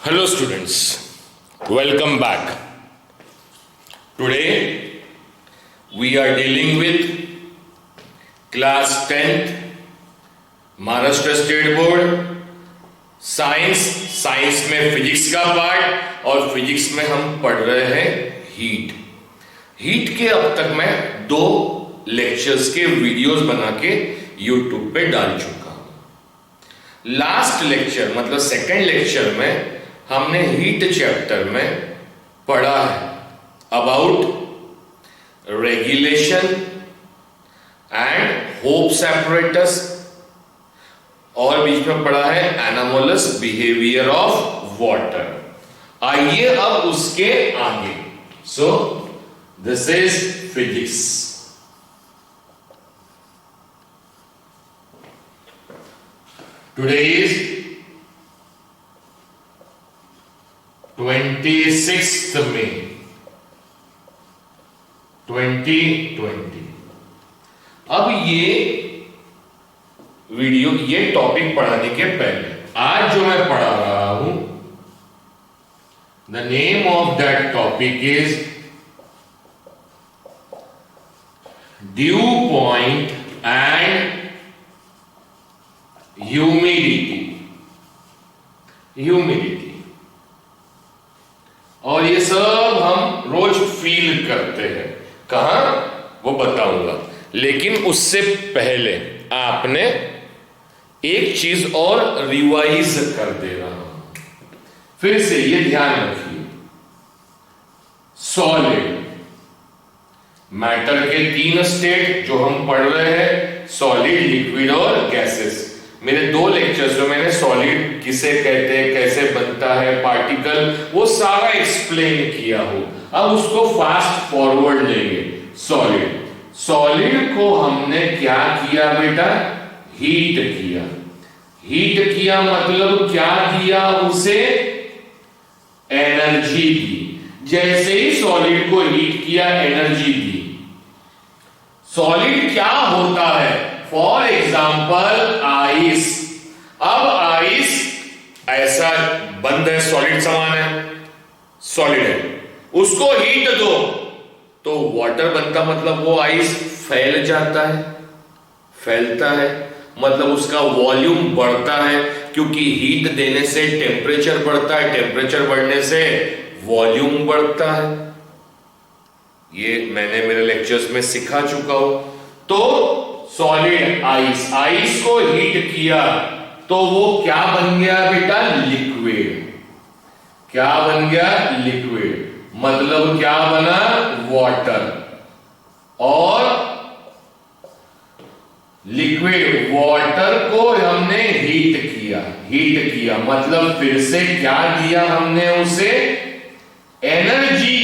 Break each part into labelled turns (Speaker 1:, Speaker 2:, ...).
Speaker 1: Hello students, welcome back. Today we are dealing with class 10th Maharashtra state board science में physics का part और physics में हम पढ़ रहे हैं हीट के अब तक मैं 2 लेक्चर्स के वीडियोस बना के यूट्यूब पे डाल चुका हूं। लास्ट लेक्चर मतलब सेकंड लेक्चर में हमने हीट चैप्टर में पढ़ा है about regulation and hopes apparatus और बीच में पढ़ा है एनामोलस बिहेवियर ऑफ वाटर। आइए अब उसके आगे। So this is physics. Today is 26th May 2020। अब ये टॉपिक पढ़ाने के पहले आज जो मैं पढ़ा रहा हूं, the name of that topic is due point and humidity. और ये सब हम रोज फील करते हैं। कहां वो बताऊंगा, लेकिन उससे पहले आपने एक चीज और रिवाइज कर दे रहा हूं। फिर से ये ध्यान रखिए, सॉलिड मैटर के 3 स्टेट जो हम पढ़ रहे हैं, सॉलिड, लिक्विड और गैसेस। मेरे 2 लेक्चर्स जो मैंने सॉलिड किसे कहते हैं, कैसे बनता है, पार्टिकल, वो सारा एक्सप्लेन किया हो। अब उसको फास्ट फॉरवर्ड लेंगे। सॉलिड को हमने क्या किया बेटा? हीट किया मतलब क्या किया? उसे एनर्जी दी। जैसे ही सॉलिड को हीट किया, एनर्जी दी। सॉलिड क्या होता है? For example ice. अब आइस ऐसा बंद है, सॉलिड समान है, सॉलिड है, उसको हीट दो तो वाटर बनता, मतलब वो आइस फैल जाता है, फैलता है, मतलब उसका वॉल्यूम बढ़ता है, क्योंकि हीट देने से टेम्परेचर बढ़ता है, टेम्परेचर बढ़ने से वॉल्यूम बढ़ता है। ये मैंने मेरे लेक्चर्स में सिखा चुका हूं। तो सॉलिड आइस को हीट किया तो वो क्या बन गया बेटा? लिक्विड। क्या बन गया? लिक्विड। मतलब क्या बना? वाटर। और लिक्विड वाटर को हमने हीट किया मतलब फिर से क्या दिया हमने उसे? एनर्जी।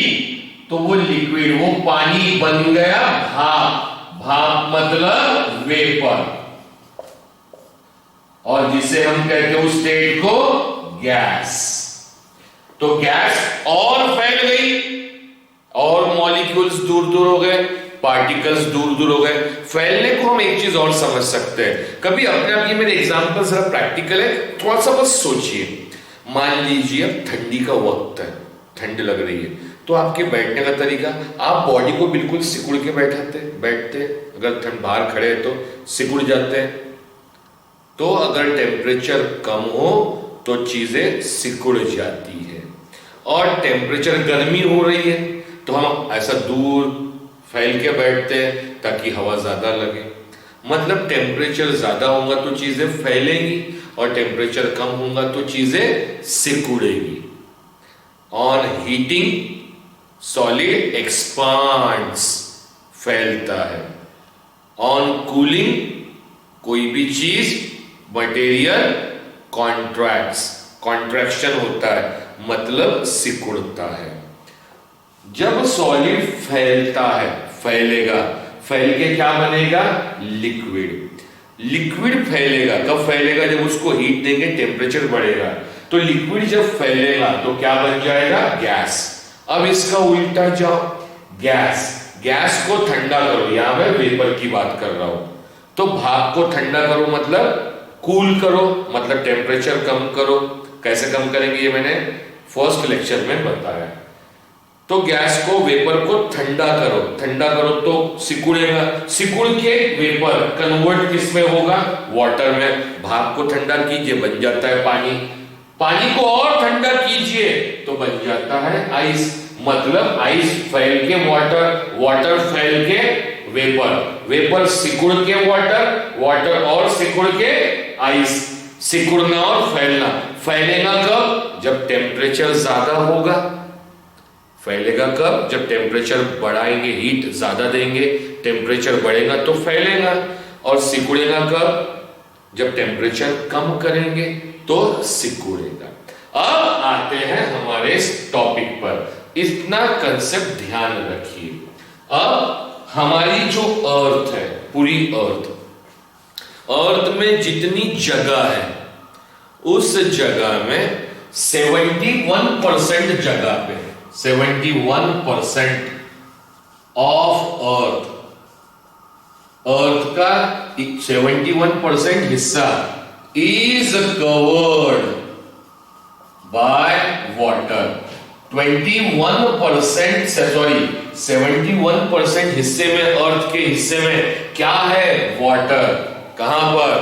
Speaker 1: तो वो लिक्विड, वो पानी बन गया भाप मतलब वेपर, और जिसे हम कहते हैं उस स्टेट को गैस। तो गैस और फैल गई और मॉलिक्यूल्स दूर दूर हो गए, पार्टिकल्स दूर दूर हो गए। फैलने को हम एक चीज और समझ सकते हैं। कभी अपने आप, ये मेरे एग्जांपल जरा प्रैक्टिकल है, थोड़ा सा बस सोचिए। मान लीजिए अब ठंडी का वक्त है, ठंड लग रही है, तो आपके बैठने का तरीका, आप बॉडी को बिल्कुल सिकुड़ के बैठते, अगर ठंड बाहर खड़े हैं तो सिकुड़ जाते हैं। तो अगर टेम्परेचर कम हो तो चीजें सिकुड़ जाती है, और टेम्परेचर गर्मी हो रही है तो हम ऐसा दूर फैल के बैठते हैं ताकि हवा ज्यादा लगे। मतलब टेम्परेचर ज्यादा होगा तो चीजें फैलेंगी, और टेम्परेचर कम होगा तो चीजें सिकुड़ेगी। ऑन हीटिंग सॉलिड एक्सपांड्स, फैलता है। ऑन कूलिंग कोई भी चीज, मटेरियल कॉन्ट्रैक्शन होता है, मतलब सिकुड़ता है। जब सॉलिड फैलता है, फैल के क्या बनेगा? लिक्विड फैलेगा। कब फैलेगा? जब उसको हीट देंगे, टेम्परेचर बढ़ेगा। तो लिक्विड जब फैलेगा तो क्या बन जाएगा? गैस। अब इसका उल्टा जाओ, गैस को ठंडा करो, यहां मैं वेपर की बात कर रहा हूं। तो भाप को ठंडा करो मतलब कूल करो, मतलब टेम्परेचर कम करो। कैसे कम करेंगे ये मैंने फर्स्ट लेक्चर में बताया। तो गैस को, वेपर को ठंडा करो तो सिकुड़ेगा, सिकुड़ के वेपर कन्वर्ट किस में होगा, वाटर में। भाप को ठंडा कीजिए बन जाता है पानी, पानी को और ठंडा कीजिए तो बन जाता है आइस। मतलब आइस फैल के वाटर, वाटर फैल के वेपर, वेपर सिकुड़ के वाटर, वाटर और सिकुड़ के आइस। सिकुड़ना और फैलना, फैलेगा कब, जब टेम्परेचर ज्यादा होगा। फैलेगा कब, जब टेम्परेचर बढ़ाएंगे, हीट ज्यादा देंगे, टेम्परेचर बढ़ेगा तो फैलेगा। और सिकुड़ेगा कब, जब टेम्परेचर कम करेंगे तो सिकुड़ेगा। अब आते हैं हमारे इस टॉपिक पर, इतना कंसेप्ट ध्यान रखिए। अब हमारी जो अर्थ है, पूरी अर्थ में जितनी जगह है, उस जगह में 71% जगह पे, 71% ऑफ अर्थ का 71% हिस्सा इज कवर्ड बाय वाटर। 71% हिस्से में, अर्थ के हिस्से में क्या है, वाटर। कहां पर,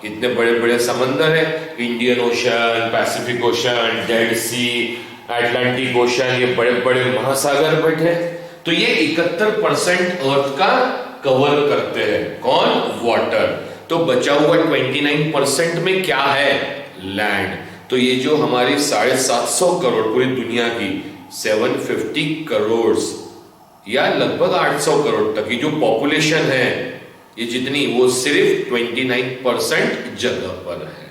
Speaker 1: इतने बड़े बड़े समंदर है, Indian Ocean, Pacific Ocean, Dead Sea, Atlantic Ocean, ये बड़े बड़े महासागर बैठे। तो ये 71% अर्थ का कवर करते हैं, कौन, वाटर। तो बचा हुआ 29% में क्या है, लैंड। तो ये जो हमारी 750 करोड़ पूरी दुनिया की 750 करोड़ या लगभग 800 करोड़ तक की जो पॉपुलेशन है, ये जितनी, वो सिर्फ 29% जगह पर है।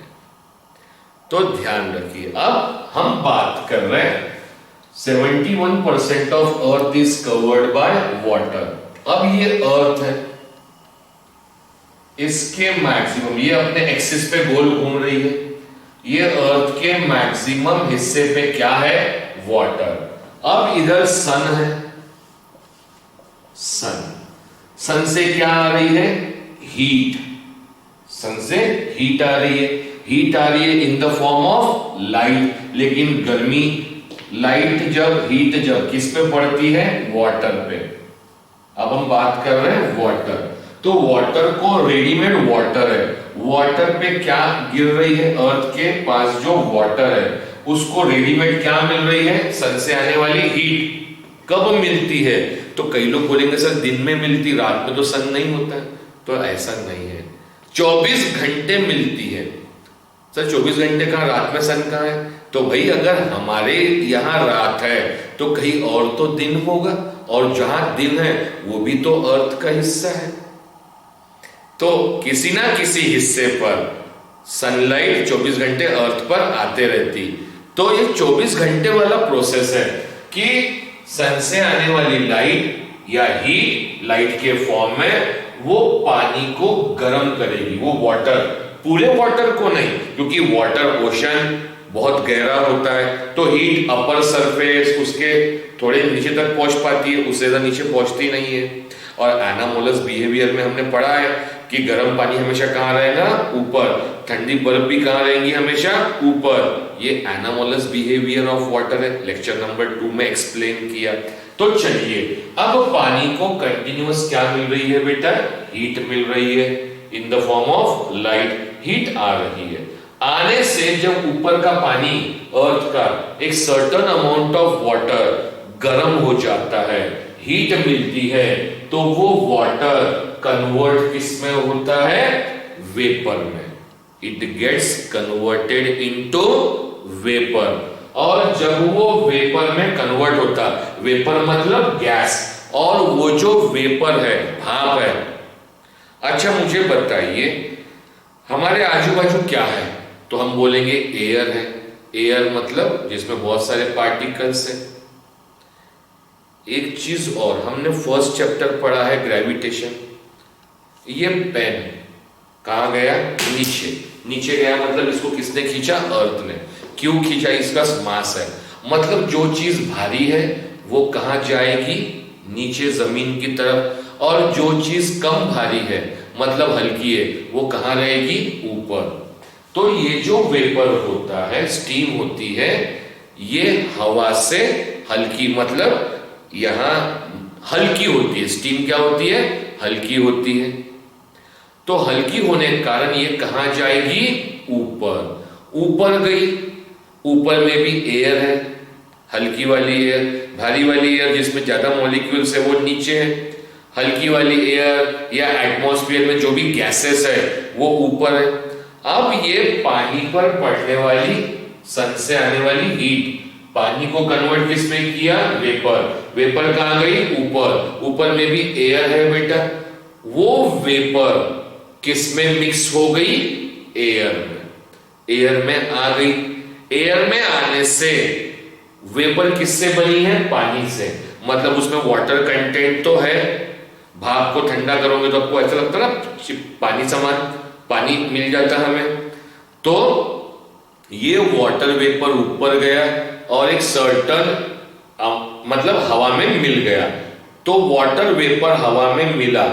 Speaker 1: तो ध्यान रखिए। अब हम बात कर रहे हैं 71% of earth is covered by water. अब ये अर्थ है, इसके मैक्सिमम, ये अपने एक्सिस पे गोल घूम रही है, ये अर्थ के मैक्सिमम हिस्से पे क्या है, वाटर। अब इधर सन है, सन से क्या आ रही है, हीट। सन से हीट आ रही है, हीट आ रही है in the form of light. लेकिन गर्मी, लाइट जब, हीट जब किस पे पड़ती है, वाटर पे। अब हम बात कर रहे हैं वाटर। तो वाटर को, रेडीमेड वाटर है, वाटर पे क्या गिर रही है, अर्थ के पास जो वाटर है उसको रेडीमेड क्या मिल रही है, सन से आने वाली हीट। कब मिलती है, तो कई लोग बोलेंगे सर दिन में मिलती, रात में तो सन नहीं होता है। तो ऐसा नहीं है, 24 घंटे मिलती है। सर 24 घंटे कहां, रात में सन कहां है। तो भाई अगर हमारे यहां रात है तो कहीं और तो दिन होगा, और जहां दिन है वो भी तो अर्थ का हिस्सा है। तो किसी ना किसी हिस्से पर सनलाइट 24 घंटे अर्थ पर आते रहती। तो ये 24 घंटे वाला प्रोसेस है कि सन से आने वाली लाइट या हीट, लाइट के फॉर्म में, वो पानी को गर्म करेगी। वो वाटर, पूरे वाटर को नहीं, क्योंकि वाटर ओशन बहुत गहरा होता है, तो हीट अपर सरफेस उसके थोड़े नीचे तक पहुंच पाती है, उससे ज्यादा नीचे पहुंचती नहीं है। और एनामोलस बिहेवियर में हमने पढ़ा है कि गर्म पानी हमेशा कहां रहेगा, ऊपर, ठंडी बर्फ भी कहां रहेंगी, हमेशा ऊपर। ये एनामोलस बिहेवियर ऑफ वाटर है, लेक्चर नंबर 2 में एक्सप्लेन किया। तो चलिए, अब पानी को कंटिन्यूअस क्या मिल रही है बेटा, हीट मिल रही है in the form of light. Heat आ रही है, आने से जब ऊपर का पानी, अर्थ का एक सर्टेन अमाउंट ऑफ वाटर गर्म हो जाता है, हीट मिलती है, तो वो वाटर कन्वर्ट किस में होता है, वेपर में। It gets converted into vapour. और जब वो वेपर में कन्वर्ट होता, वेपर मतलब गैस, और वो जो वेपर है, भाप है। अच्छा मुझे बताइए, हमारे आजू बाजू क्या है, तो हम बोलेंगे एयर है। एयर मतलब जिसमें बहुत सारे पार्टिकल्स है। एक चीज और, हमने फर्स्ट चैप्टर पढ़ा है ग्रेविटेशन। ये पेन कहां गया, नीचे, नीचे गया, मतलब इसको किसने खींचा, अर्थ ने। क्यों खींचा, इसका मास है, मतलब जो चीज भारी है वो कहां जाएगी, नीचे जमीन की तरफ। और जो चीज कम भारी है, मतलब हल्की है, वो कहां रहेगी, ऊपर। तो ये जो वेपर होता है, स्टीम होती है, ये हवा से हल्की, मतलब यहां हल्की होती है। स्टीम क्या होती है? हल्की होती है। तो हल्की होने के कारण ये कहां जाएगी? ऊपर। ऊपर गई, ऊपर में भी एयर है, हल्की वाली एयर। भारी वाली एयर जिसमें ज्यादा मॉलिक्यूल्स है वो नीचे है, हल्की वाली एयर या एटमॉस्फेयर में जो भी गैसेस है वो ऊपर है। अब ये पानी पर पड़ने वाली, सन से आने वाली हीट, पानी को कन्वर्ट किस में किया? वेपर। वेपर कहां गई? ऊपर। ऊपर में भी एयर है बेटा, वो वेपर किस में मिक्स हो गई? एयर में। एयर में आ गई। एयर में आने से वेपर किससे बनी है? पानी से। मतलब उसमें वाटर कंटेंट तो है। भाप को ठंडा करोगे तो आपको ऐसा लगता है ना पानी समान, पानी मिल जाता हमें। तो ये वाटर वेपर ऊपर गया और एक सर्टन मतलब हवा में मिल गया। तो वाटर वेपर हवा में मिला,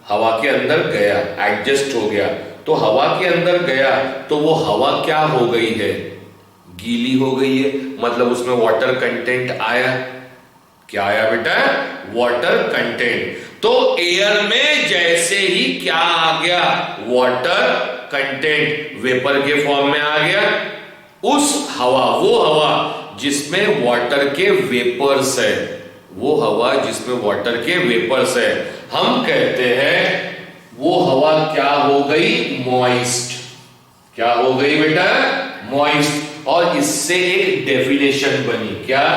Speaker 1: हवा के अंदर गया, एडजस्ट हो गया। तो हवा के अंदर गया तो वो हवा क्या हो गई है? गीली हो गई है, मतलब उसमें वाटर कंटेंट आया। क्या आया बेटा? Water content. तो एयर में जैसे ही क्या आ गया? वाटर कंटेंट वेपर के फॉर्म में आ गया। उस हवा, वो हवा जिसमें वाटर के वेपर्स है, वो हवा जिसमें वाटर के वेपर्स है, हम कहते हैं वो हवा क्या हो गई? मॉइस्ट। क्या हो गई बेटा? मॉइस्ट। और इससे एक डेफिनेशन बनी, क्या?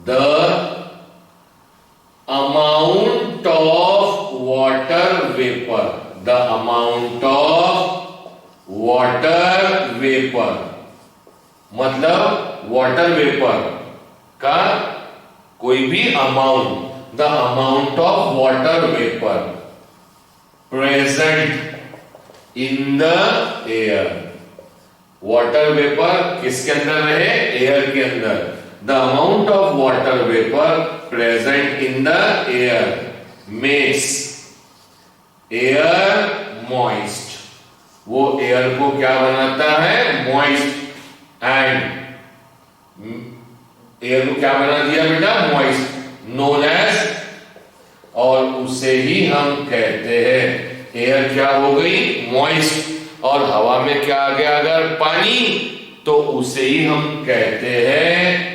Speaker 1: The amount of water vapour, the amount of water vapour, मतलब वाटर वेपर का कोई भी amount, the amount of water vapour present in the air. Water vapour किसके अंदर रहे? एयर के अंदर। The amount of water vapour present in the air makes air moist. वो एयर को क्या बनाता है? मॉइस्ट। एंड एयर को क्या बना दिया बेटा? मॉइस्ट, नोन एज, और उसे ही हम कहते हैं एयर क्या हो गई? मॉइस्ट। और हवा में क्या आ गया? अगर पानी, तो उसे ही हम कहते हैं,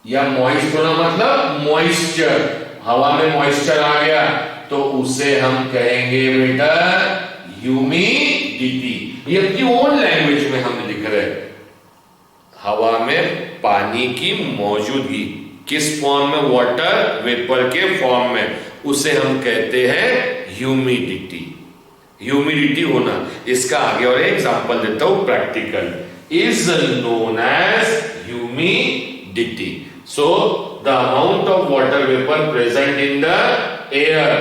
Speaker 1: या मॉइस्ट होना मतलब मॉइस्चर, हवा में मॉइस्चर आ गया तो उसे हम कहेंगे बेटा ह्यूमिडिटी। ये अपनी ओन लैंग्वेज में हम लिख रहे हैं। हवा में पानी की मौजूदगी किस फॉर्म में? वाटर वेपर के फॉर्म में, उसे हम कहते हैं ह्यूमिडिटी। ह्यूमिडिटी होना। इसका आगे और एग्जांपल देता हूं practical. Is known as humidity. So the amount of water vapour present in the air.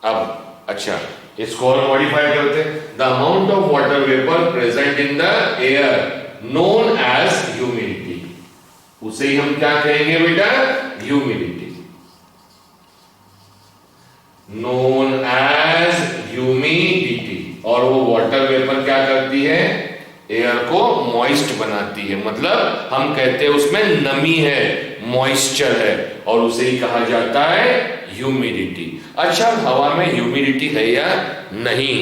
Speaker 1: अब अच्छा, इसको और मॉडिफाई करते हैं। The amount of water vapour present in the air known as humidity, उसे ही हम क्या कहेंगे बेटा? ह्यूमिडिटी। Known as humidity. और वो वाटर वेपर क्या करती है? एयर को मॉइस्ट बनाती है, मतलब हम कहते हैं उसमें नमी है, मॉइस्चर है, और उसे ही कहा जाता है ह्यूमिडिटी। अच्छा, हवा में ह्यूमिडिटी है या नहीं,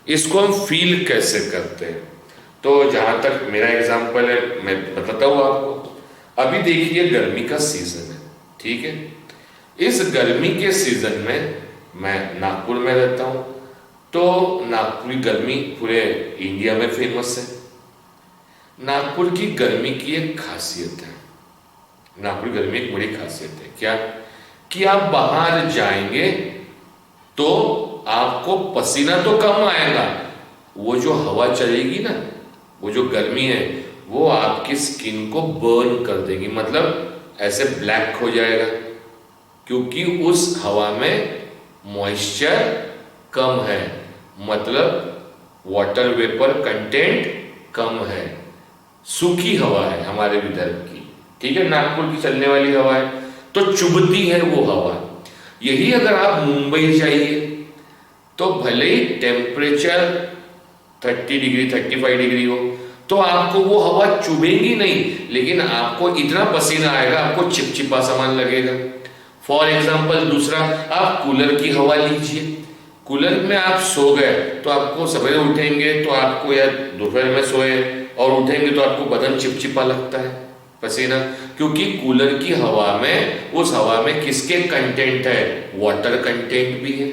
Speaker 1: इसको हम फील कैसे करते हैं? तो जहां तक मेरा एग्जांपल है, मैं बताता हूं आपको। अभी देखिए गर्मी का सीजन है, ठीक है। इस गर्मी के सीजन में मैं नागपुर में रहता हूं, तो नागपुरी गर्मी पूरे इंडिया में फेमस है। नागपुर की गर्मी की एक खासियत है, नागपुर गर्मी एक बड़ी खासियत है, क्या? कि आप बाहर जाएंगे तो आपको पसीना तो कम आएगा, वो जो हवा चलेगी ना, वो जो गर्मी है वो आपकी स्किन को बर्न कर देगी, मतलब ऐसे ब्लैक हो जाएगा, क्योंकि उस हवा में मॉइस्चर कम है, मतलब वाटर वेपर कंटेंट कम है, सूखी हवा है हमारे विदर्भ की, ठीक है, नागपुर की चलने वाली हवा है, तो चुभती है वो हवा। यही अगर आप मुंबई जाइए तो भले ही टेम्परेचर 30 डिग्री 35 डिग्री हो तो आपको वो हवा चुभेगी नहीं, लेकिन आपको इतना पसीना आएगा, आपको चिपचिपा सामान लगेगा। फॉर एग्जाम्पल दूसरा, आप कूलर की हवा लीजिए। कूलर में आप सो गए तो आपको सवेरे उठेंगे तो आपको, या दोपहर में सोए और उठेंगे तो आपको बदन चिपचिपा लगता है, पसीना, क्योंकि कूलर की हवा में, उस हवा में किसके कंटेंट है? वाटर कंटेंट भी है।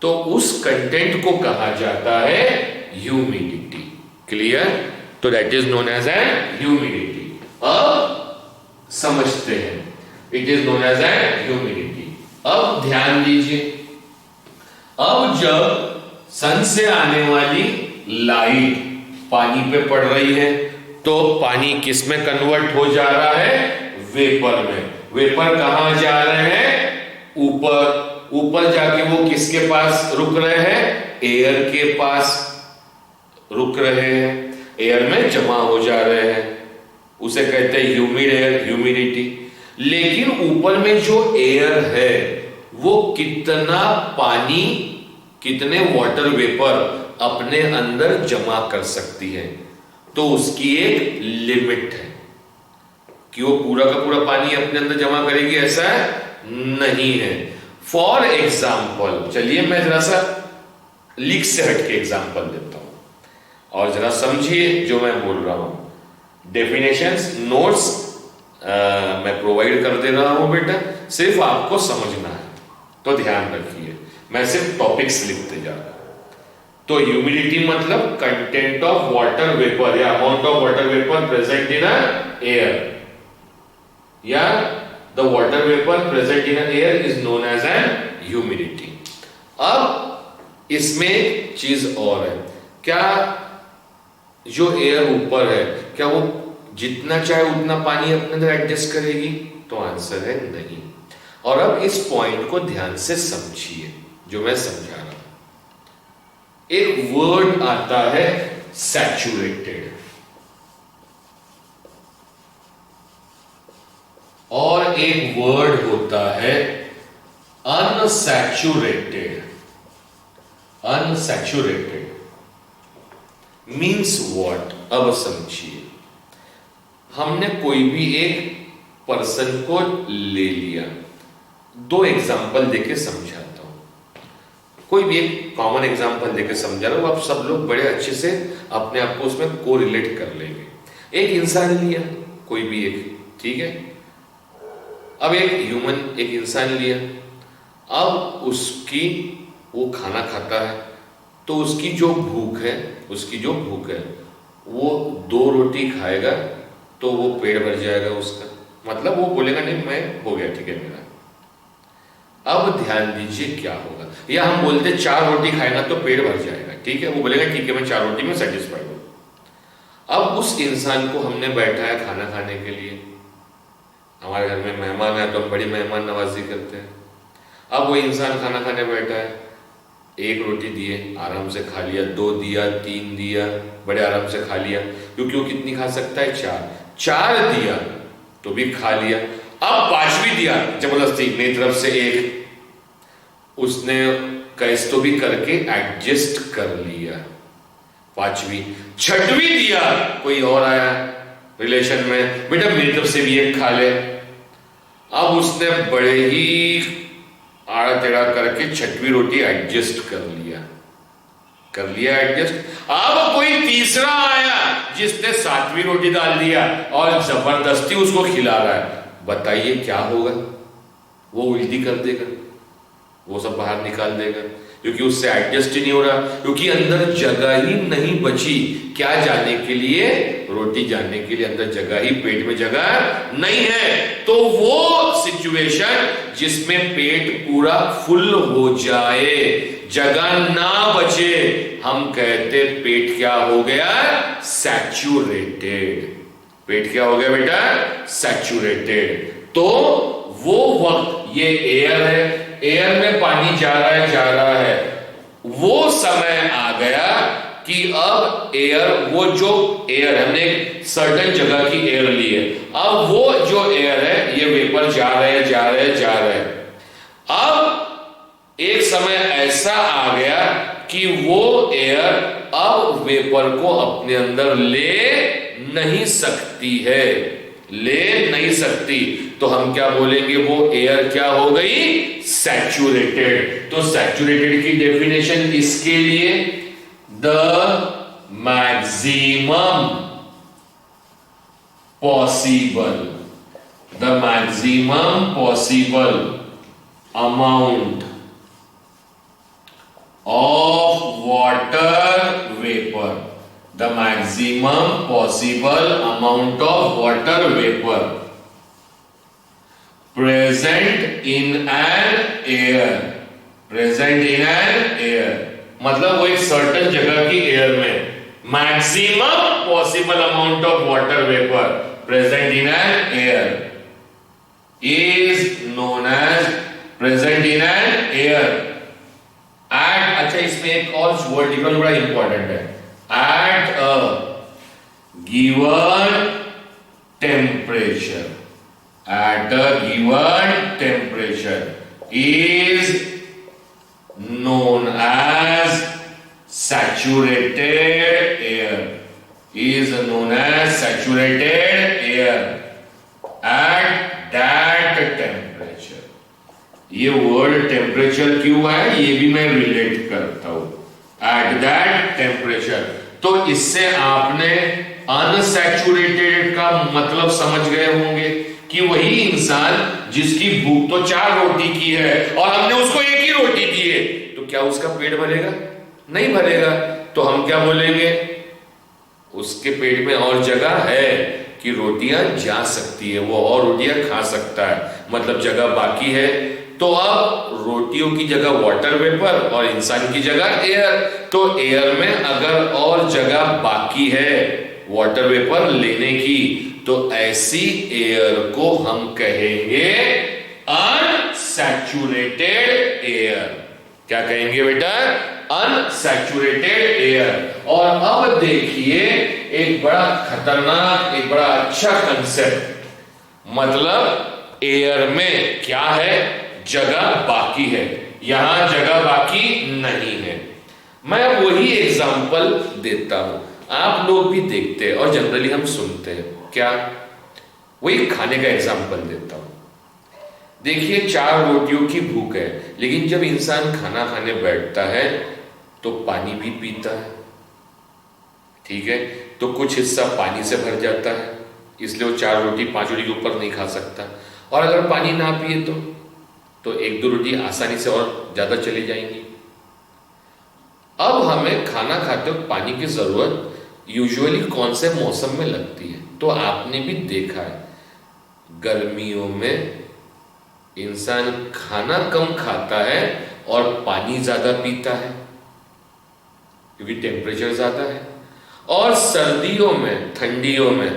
Speaker 1: तो उस कंटेंट को कहा जाता है ह्यूमिडिटी। क्लियर? तो that is known as an humidity. अब समझते हैं, it is known as an humidity. अब ध्यान दीजिए, अब जब सन से आने वाली लाइट पानी पे पड़ रही है तो पानी किस में कन्वर्ट हो जा रहा है? वेपर में। वेपर कहां जा रहे हैं? ऊपर। ऊपर जाके वो किसके पास रुक रहे हैं? एयर के पास रुक रहे हैं, एयर में जमा हो जा रहे हैं, उसे कहते हैं ह्यूमिड एयर, ह्यूमिडिटी। लेकिन ऊपर में जो एयर है वो कितना पानी, कितने वाटर वेपर अपने अंदर जमा कर सकती है, तो उसकी एक लिमिट है कि वो पूरा का पूरा पानी अपने अंदर जमा करेगी, ऐसा नहीं है। फॉर एग्जाम्पल, चलिए मैं जरा सा लीक से हटके एग्जाम्पल देता हूं और जरा समझिए जो मैं बोल रहा हूं। डेफिनेशंस, नोट्स मैं प्रोवाइड कर दे रहा हूं बेटा, सिर्फ आपको समझना है, तो ध्यान रखिए, मैं सिर्फ टॉपिक्स लिखते जा रहा हूं। तो ह्यूमिडिटी मतलब कंटेंट ऑफ वाटर वेपर या amount of water vapour present in air, या the water vapour present in air is known as an humidity. अब इसमें चीज और है, क्या जो एयर ऊपर है क्या वो जितना चाहे उतना पानी अपने अंदर एडजस्ट करेगी? तो आंसर है नहीं। और अब इस पॉइंट को ध्यान से समझिए जो मैं समझा रहा हूं। एक वर्ड आता है सैचुरेटेड, और एक वर्ड होता है अनसैचुरेटेड। Unsaturated means what? अब समझिए, हमने कोई भी एक पर्सन को ले लिया, दो एग्जाम्पल देके समझाता हूं। कोई भी एक कॉमन एग्जाम्पल देके समझा रहा हूं, आप सब लोग बड़े अच्छे से अपने आप को उसमें कोरिलेट कर लेंगे। एक इंसान लिया, कोई भी एक, ठीक है। अब एक ह्यूमन, एक इंसान लिया, अब उसकी, वो खाना खाता है तो उसकी जो भूख है, वो 2 रोटी खाएगा तो वो पेट भर जाएगा उसका, मतलब वो बोलेगा नहीं मैं हो गया, ठीक है मेरा। अब ध्यान दीजिए क्या होगा, या हम बोलते 4 रोटी खाएगा तो पेट भर जाएगा, ठीक है, वो बोलेगा ठीक है मैं 4 रोटी में सेटिस्फाइड हूं। अब उस इंसान को हमने बैठाया खाना खाने के लिए, हमारे घर में मेहमान है तो हम बड़ी मेहमान नवाजी करते हैं। अब वो इंसान खाना खाने बैठा है, 1 रोटी दिए, आराम से खा लिया, 2 दिया, 3 दिया, बड़े आराम से खा लिया, क्योंकि वो कितनी खा सकता है? 4 दिया तो भी खा लिया। अब 5वीं दिया जबरदस्ती मेरी तरफ से 1, उसने कैसे तो भी करके एडजस्ट कर लिया, 5वीं। 6वीं दिया, कोई और आया रिलेशन में, बेटा मेरी तरफ से भी 1 खा ले। अब उसने बड़े ही आड़ा टेढ़ा करके 6वीं रोटी एडजस्ट कर लिया एडजस्ट। अब कोई तीसरा आया जिसने 7वीं रोटी डाल दिया और जबरदस्ती उसको खिला रहा है, बताइए क्या होगा? वो उल्टी कर देगा, वो सब बाहर निकाल देगा, क्योंकि उससे एडजस्ट ही नहीं हो रहा, क्योंकि अंदर जगह ही नहीं बची। क्या जाने के लिए? रोटी जाने के लिए अंदर जगह ही, पेट में जगह नहीं है। तो वो सिचुएशन जिसमें पेट पूरा फुल हो जाए, जगह ना बचे, हम कहते पेट क्या हो गया? सैचुरेटेड। पेट क्या हो गया बेटा? सैचुरेटेड। तो वो वक्त, ये एयर है, एयर में पानी जा रहा है, वो समय आ गया कि अब एयर, वो जो एयर है, हमने एक सर्टेन जगह की एयर ली है, अब वो जो एयर है ये वेपर जा रहे हैं। अब एक समय ऐसा आ गया कि वो एयर अब वेपर को अपने अंदर ले नहीं सकती है, ले नहीं सकती, तो हम क्या बोलेंगे, वो एयर क्या हो गई, सैचुरेटेड। तो सैचुरेटेड की डेफिनेशन इसके लिए, the maximum possible, the maximum possible amount of water vapor, the maximum possible amount of water vapor present in an air, present in an air, मतलब वो एक सर्टन जगह की एयर में maximum possible amount of water vapour present in an air is known as present in an air at, अच्छा इसमें एक और वर्ड लिखना बड़ा इंपॉर्टेंट है, at a given temperature, at a given temperature is known as saturated air, is known as saturated air at that temperature. ये word temperature क्यों है, ये भी मैं रिलेट करता हूं, एट दैट टेम्परेचर। तो इससे आपने अनसैचुरेटेड का मतलब समझ गए होंगे कि वही इंसान जिसकी भूख तो 4 रोटी की है और हमने उसको 1 ही रोटी दी है, तो क्या उसका पेट भरेगा, नहीं भरेगा। तो हम क्या बोलेंगे, उसके पेट में और जगह है कि रोटियां जा सकती है, वो और रोटियां खा सकता है, मतलब जगह बाकी है। तो अब रोटियों की जगह वाटर वेपर और इंसान की जगह एयर, तो एयर में अगर और जगह बाकी है वाटर वेपर लेने की, तो ऐसी एयर को हम कहेंगे अनसैचुरेटेड एयर। क्या कहेंगे बेटा, अनसैचुरेटेड एयर। और अब देखिए एक बड़ा खतरनाक, एक बड़ा अच्छा कंसेप्ट, मतलब एयर में क्या है, जगह बाकी है, यहां जगह बाकी नहीं है। मैं वही एग्जांपल देता हूं, आप लोग भी देखते हैं और जनरली हम सुनते हैं, क्या, वही खाने का एग्जांपल देता हूं। देखिए 4 रोटियों की भूख है, लेकिन जब इंसान खाना खाने बैठता है तो पानी भी पीता है, ठीक है, तो कुछ हिस्सा पानी से भर जाता है, इसलिए वो 4 रोटी 5 रोटी के ऊपर नहीं खा सकता। और अगर पानी ना पिए तो 1-2 रोटी आसानी से और ज्यादा चली जाएंगी। अब हमें खाना खाते वक्त पानी की जरूरत यूजुअली कौन से मौसम में लगती है, तो आपने भी देखा है, गर्मियों में इंसान खाना कम खाता है और पानी ज्यादा पीता है क्योंकि टेम्परेचर ज्यादा है। और सर्दियों में, ठंडियों में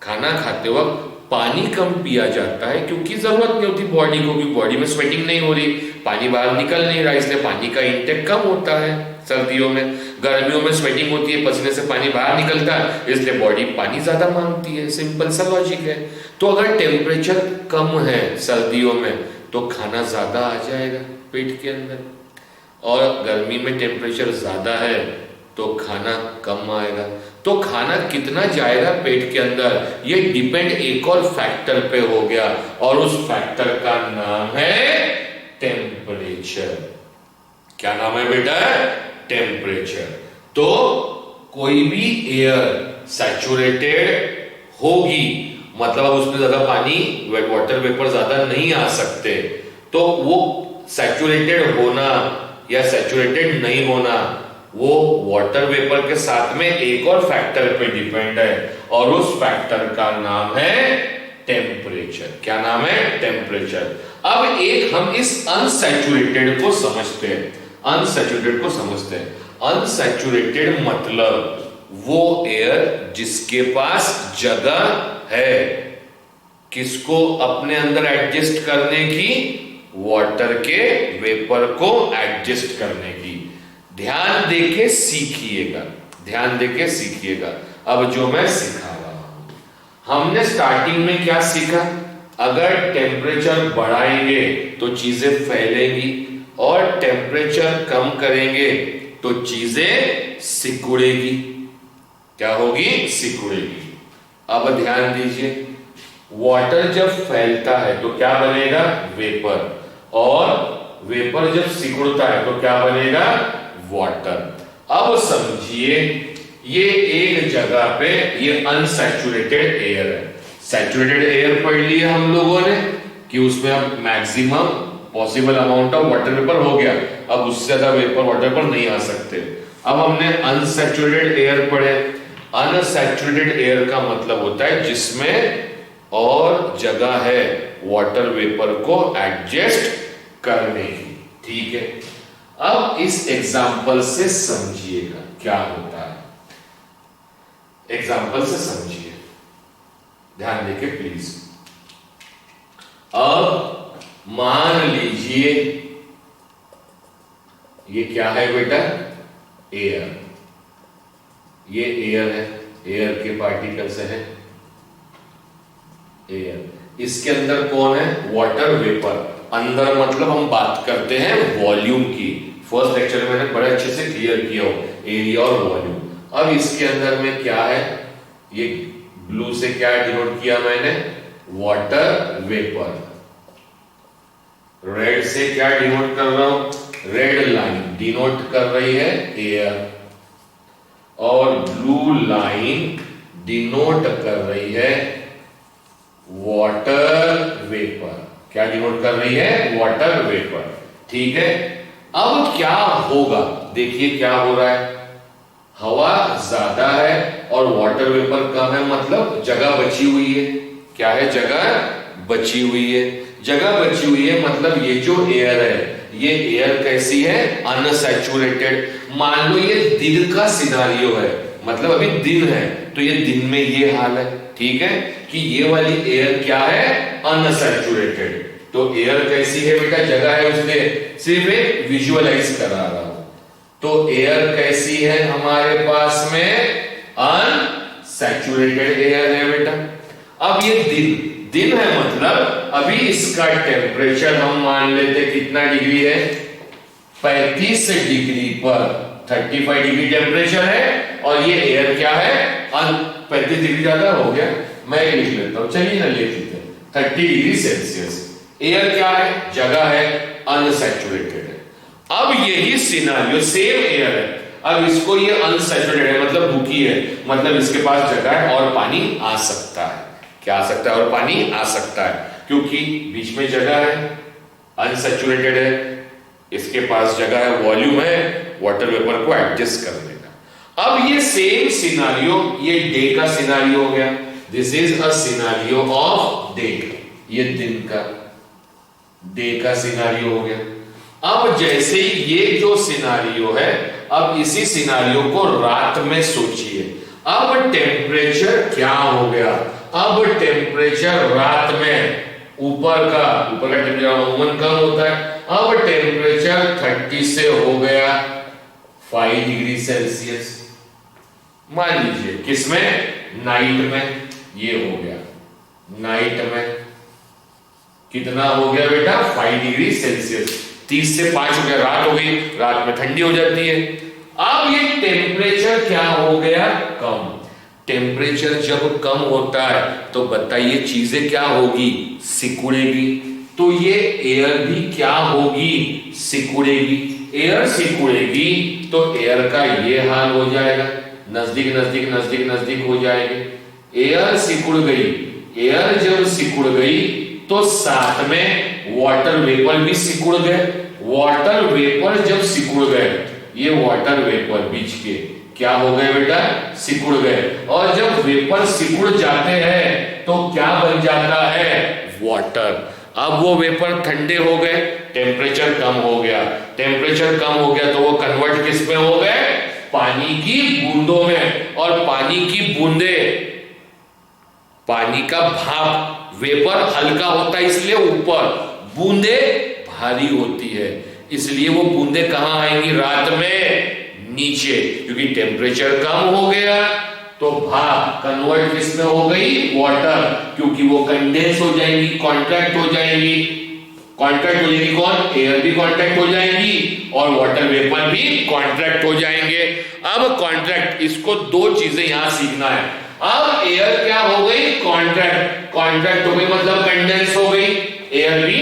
Speaker 1: खाना खाते वक्त पानी कम पिया जाता है क्योंकि जरूरत नहीं होती बॉडी को, क्योंकि बॉडी में स्वेटिंग नहीं हो रही, पानी बाहर निकल नहीं रहा, इसलिए पानी का इंटेक कम होता है सर्दियों में। गर्मियों में स्वेटिंग होती है, पसीने से पानी बाहर निकलता है, इसलिए बॉडी पानी ज्यादा मांगती है, सिंपल सा लॉजिक है। तो अगर टेम्परेचर कम है सर्दियों में तो खाना ज्यादा आ जाएगा पेट के अंदर, और गर्मी में टेम्परेचर ज्यादा है तो खाना कम आएगा। तो खाना कितना जाएगा पेट के अंदर, ये डिपेंड एक और फैक्टर पे हो गया, और उस फैक्टर का नाम है टेम्परेचर। क्या नाम है बेटा, टेम्परेचर। तो कोई भी एयर सैचुरेटेड होगी, मतलब उसमें ज्यादा पानी, वाटर वेपर ज्यादा नहीं आ सकते, तो वो सैचुरेटेड होना या सैचुरेटेड नहीं होना वो वाटर वेपर के साथ में एक और फैक्टर पे डिपेंड है, और उस फैक्टर का नाम है टेम्परेचर। क्या नाम है, टेम्परेचर। अब एक हम इस अनसैचुरेटेड को समझते हैं, अनसैचुरेटेड को समझते हैं। अनसैचुरेटेड मतलब वो एयर जिसके पास जगह है किसको अपने अंदर एडजस्ट करने की, वाटर के वेपर को एडजस्ट करने की। ध्यान देके सीखिएगा, ध्यान देके सीखिएगा। अब जो मैं सिखा रहा हूं, हमने स्टार्टिंग में क्या सीखा, अगर टेम्परेचर बढ़ाएंगे तो चीजें फैलेंगी और टेम्परेचर कम करेंगे तो चीजें सिकुड़ेगी। क्या होगी? सिकुड़ेगी। अब ध्यान दीजिए, वाटर जब फैलता है तो क्या बनेगा? वेपर। और वेपर जब सिकुड़ता है तो क्या बनेगा? वाटर। अब समझिए, ये एक जगह पे ये अनसैचुरेटेड एयर है। सैचुरेटेड एयर पढ़ लिया हम लोगों ने कि उसमें अब maximum possible amount of water vapour हो गया, अब उससे ज्यादा वेपर वाटर वेपर नहीं आ सकते। अब हमने अनसैचुरेटेड एयर पढ़े। अनसैचुरेटेड एयर का मतलब होता है जिसमें और जगह है वाटर वेपर को एडजस्ट करने की। ठीक है, अब इस एग्जांपल से समझिएगा क्या होता है। एग्जांपल से समझिए, ध्यान देके प्लीज। अब मान लीजिए ये क्या है बेटा? एयर। ये एयर है, एयर के पार्टिकल्स है, एयर। इसके अंदर कौन है? Water vapour. अंदर मतलब हम बात करते हैं वॉल्यूम की। फर्स्ट लेक्चर में मैंने बड़े अच्छे से क्लियर किया हो एरिया और वॉल्यूम। अब इसके अंदर में क्या है? ये ब्लू से क्या डिनोट किया मैंने? Water vapour. रेड से क्या डिनोट कर रहा हूं? रेड लाइन डिनोट कर रही है एयर, और ब्लू लाइन डिनोट कर रही है वाटर वेपर। क्या डिनोट कर रही है? Water vapour. ठीक है, अब क्या होगा? देखिए क्या हो रहा है। हवा ज्यादा है और वाटर वेपर कम है, मतलब जगह बची हुई है। क्या है? जगह बची हुई है। जगह बची हुई है मतलब ये जो एयर है, ये एयर कैसी है? अनसैचुरेटेड। मान लो ये दिन का सिनारियो है, मतलब अभी दिन है, तो ये दिन में ये हाल है। ठीक है, कि ये वाली एयर क्या है? अनसैचुरेटेड। तो एयर कैसी है बेटा? जगह है उसमें, सिर्फ एक विजुअलाइज करा रहा हूं। तो एयर कैसी है हमारे पास में? अनसैचुरेटेड एयर है बेटा। अब ये दिन है, मतलब अभी इसका टेम्परेचर हम मान लेते कितना डिग्री है? 35 डिग्री पर 35 डिग्री टेम्परेचर है, और ये एयर क्या है? 35 डिग्री ज्यादा हो गया, मैं लिख लेता हूं, चलिए ना लिख लेते हैं 30 डिग्री सेल्सियस। एयर क्या है? जगह है, अनसैचुरेटेड है। अब यही सिनारियो सेम एयर है, अब इसको ये अनसैचुरेटेड है मतलब रुकी है, मतलब इसके पास जगह है और पानी आ सकता है। क्या आ सकता है? और पानी आ सकता है, क्योंकि बीच में जगह है, अनसैचुरेटेड है, इसके पास जगह है, वॉल्यूम है, वाटर वेपर को एडजस्ट कर लेगा। अब ये सेम सिनारियो ये डे का सिनारियो हो गया। This is a scenario of day, ये दिन का डे का सिनारियो हो गया। अब जैसे ही ये जो सिनारियो है, अब इसी सिनारियो को रात में सोचिए। अब टेम्परेचर क्या हो गया? अब टेम्परेचर रात में ऊपर का टेम्परेचर अमूमन कम होता है, अब टेम्परेचर 30 से हो गया 5 डिग्री सेल्सियस। मान लीजिए किसमें? नाइट में ये हो गया। नाइट में कितना हो गया बेटा? 5 डिग्री सेल्सियस। 30 से 5 हो गया, रात हो गई, रात में ठंडी हो जाती है। अब ये टेम्परेचर क्या हो गया? कम। टेम्परेचर जब कम होता है तो बताइए चीजें क्या होगी? सिकुड़ेगी। तो ये एयर भी क्या होगी? सिकुड़ेगी। एयर सिकुड़ेगी तो एयर का ये हाल हो जाएगा, नजदीक नजदीक नजदीक नजदीक हो जाएगी। एयर सिकुड़ गई। एयर जब सिकुड़ गई तो साथ में वाटर वेपर भी सिकुड़ गए। वाटर वेपर जब सिकुड़ गए, ये वाटर वेपर बीच के क्या हो गए बेटा? सिकुड़ गए। और जब वेपर सिकुड़ जाते हैं तो क्या बन जाता है? वाटर। अब वो वेपर ठंडे हो गए, टेम्परेचर कम हो गया। टेम्परेचर कम हो गया तो वो कन्वर्ट किस में हो गए? पानी की बूंदों में। और पानी की बूंदे, पानी का भाप, वेपर हल्का होता है इसलिए ऊपर, बूंदे भारी होती है इसलिए वो बूंदे कहां आएंगी? रात में नीचे, क्योंकि टेम्परेचर कम हो गया तो भाप कन्वर्ट किस में हो गई? वाटर, क्योंकि वो कंडेंस हो जाएंगी, कॉन्ट्रैक्ट हो जाएंगी। कॉन्ट्रैक्ट हो जाएगी कौन? एयर भी कॉन्ट्रैक्ट हो जाएंगी और वाटर वेपर भी कॉन्ट्रैक्ट हो जाएंगे। अब कॉन्ट्रैक्ट, इसको दो चीजें यहां सीखना है। अब एयर क्या हो गई? कॉन्ट्रैक्ट। कॉन्ट्रैक्ट हो गई मतलब कंडेंस हो गई, एयर भी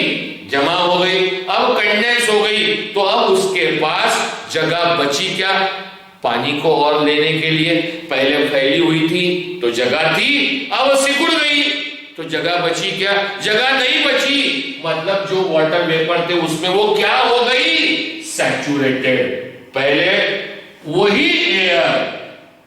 Speaker 1: जमा हो गई। अब कंडेंस हो गई तो अब उसके पास जगह बची क्या? पानी को और लेने के लिए। पहले फैली हुई थी तो जगह थी, अब सिकुड़ गई तो जगह बची क्या? जगह नहीं बची, मतलब जो वाटर वेपर थे उसमें वो क्या हो गई? सैचुरेटेड। पहले वही एयर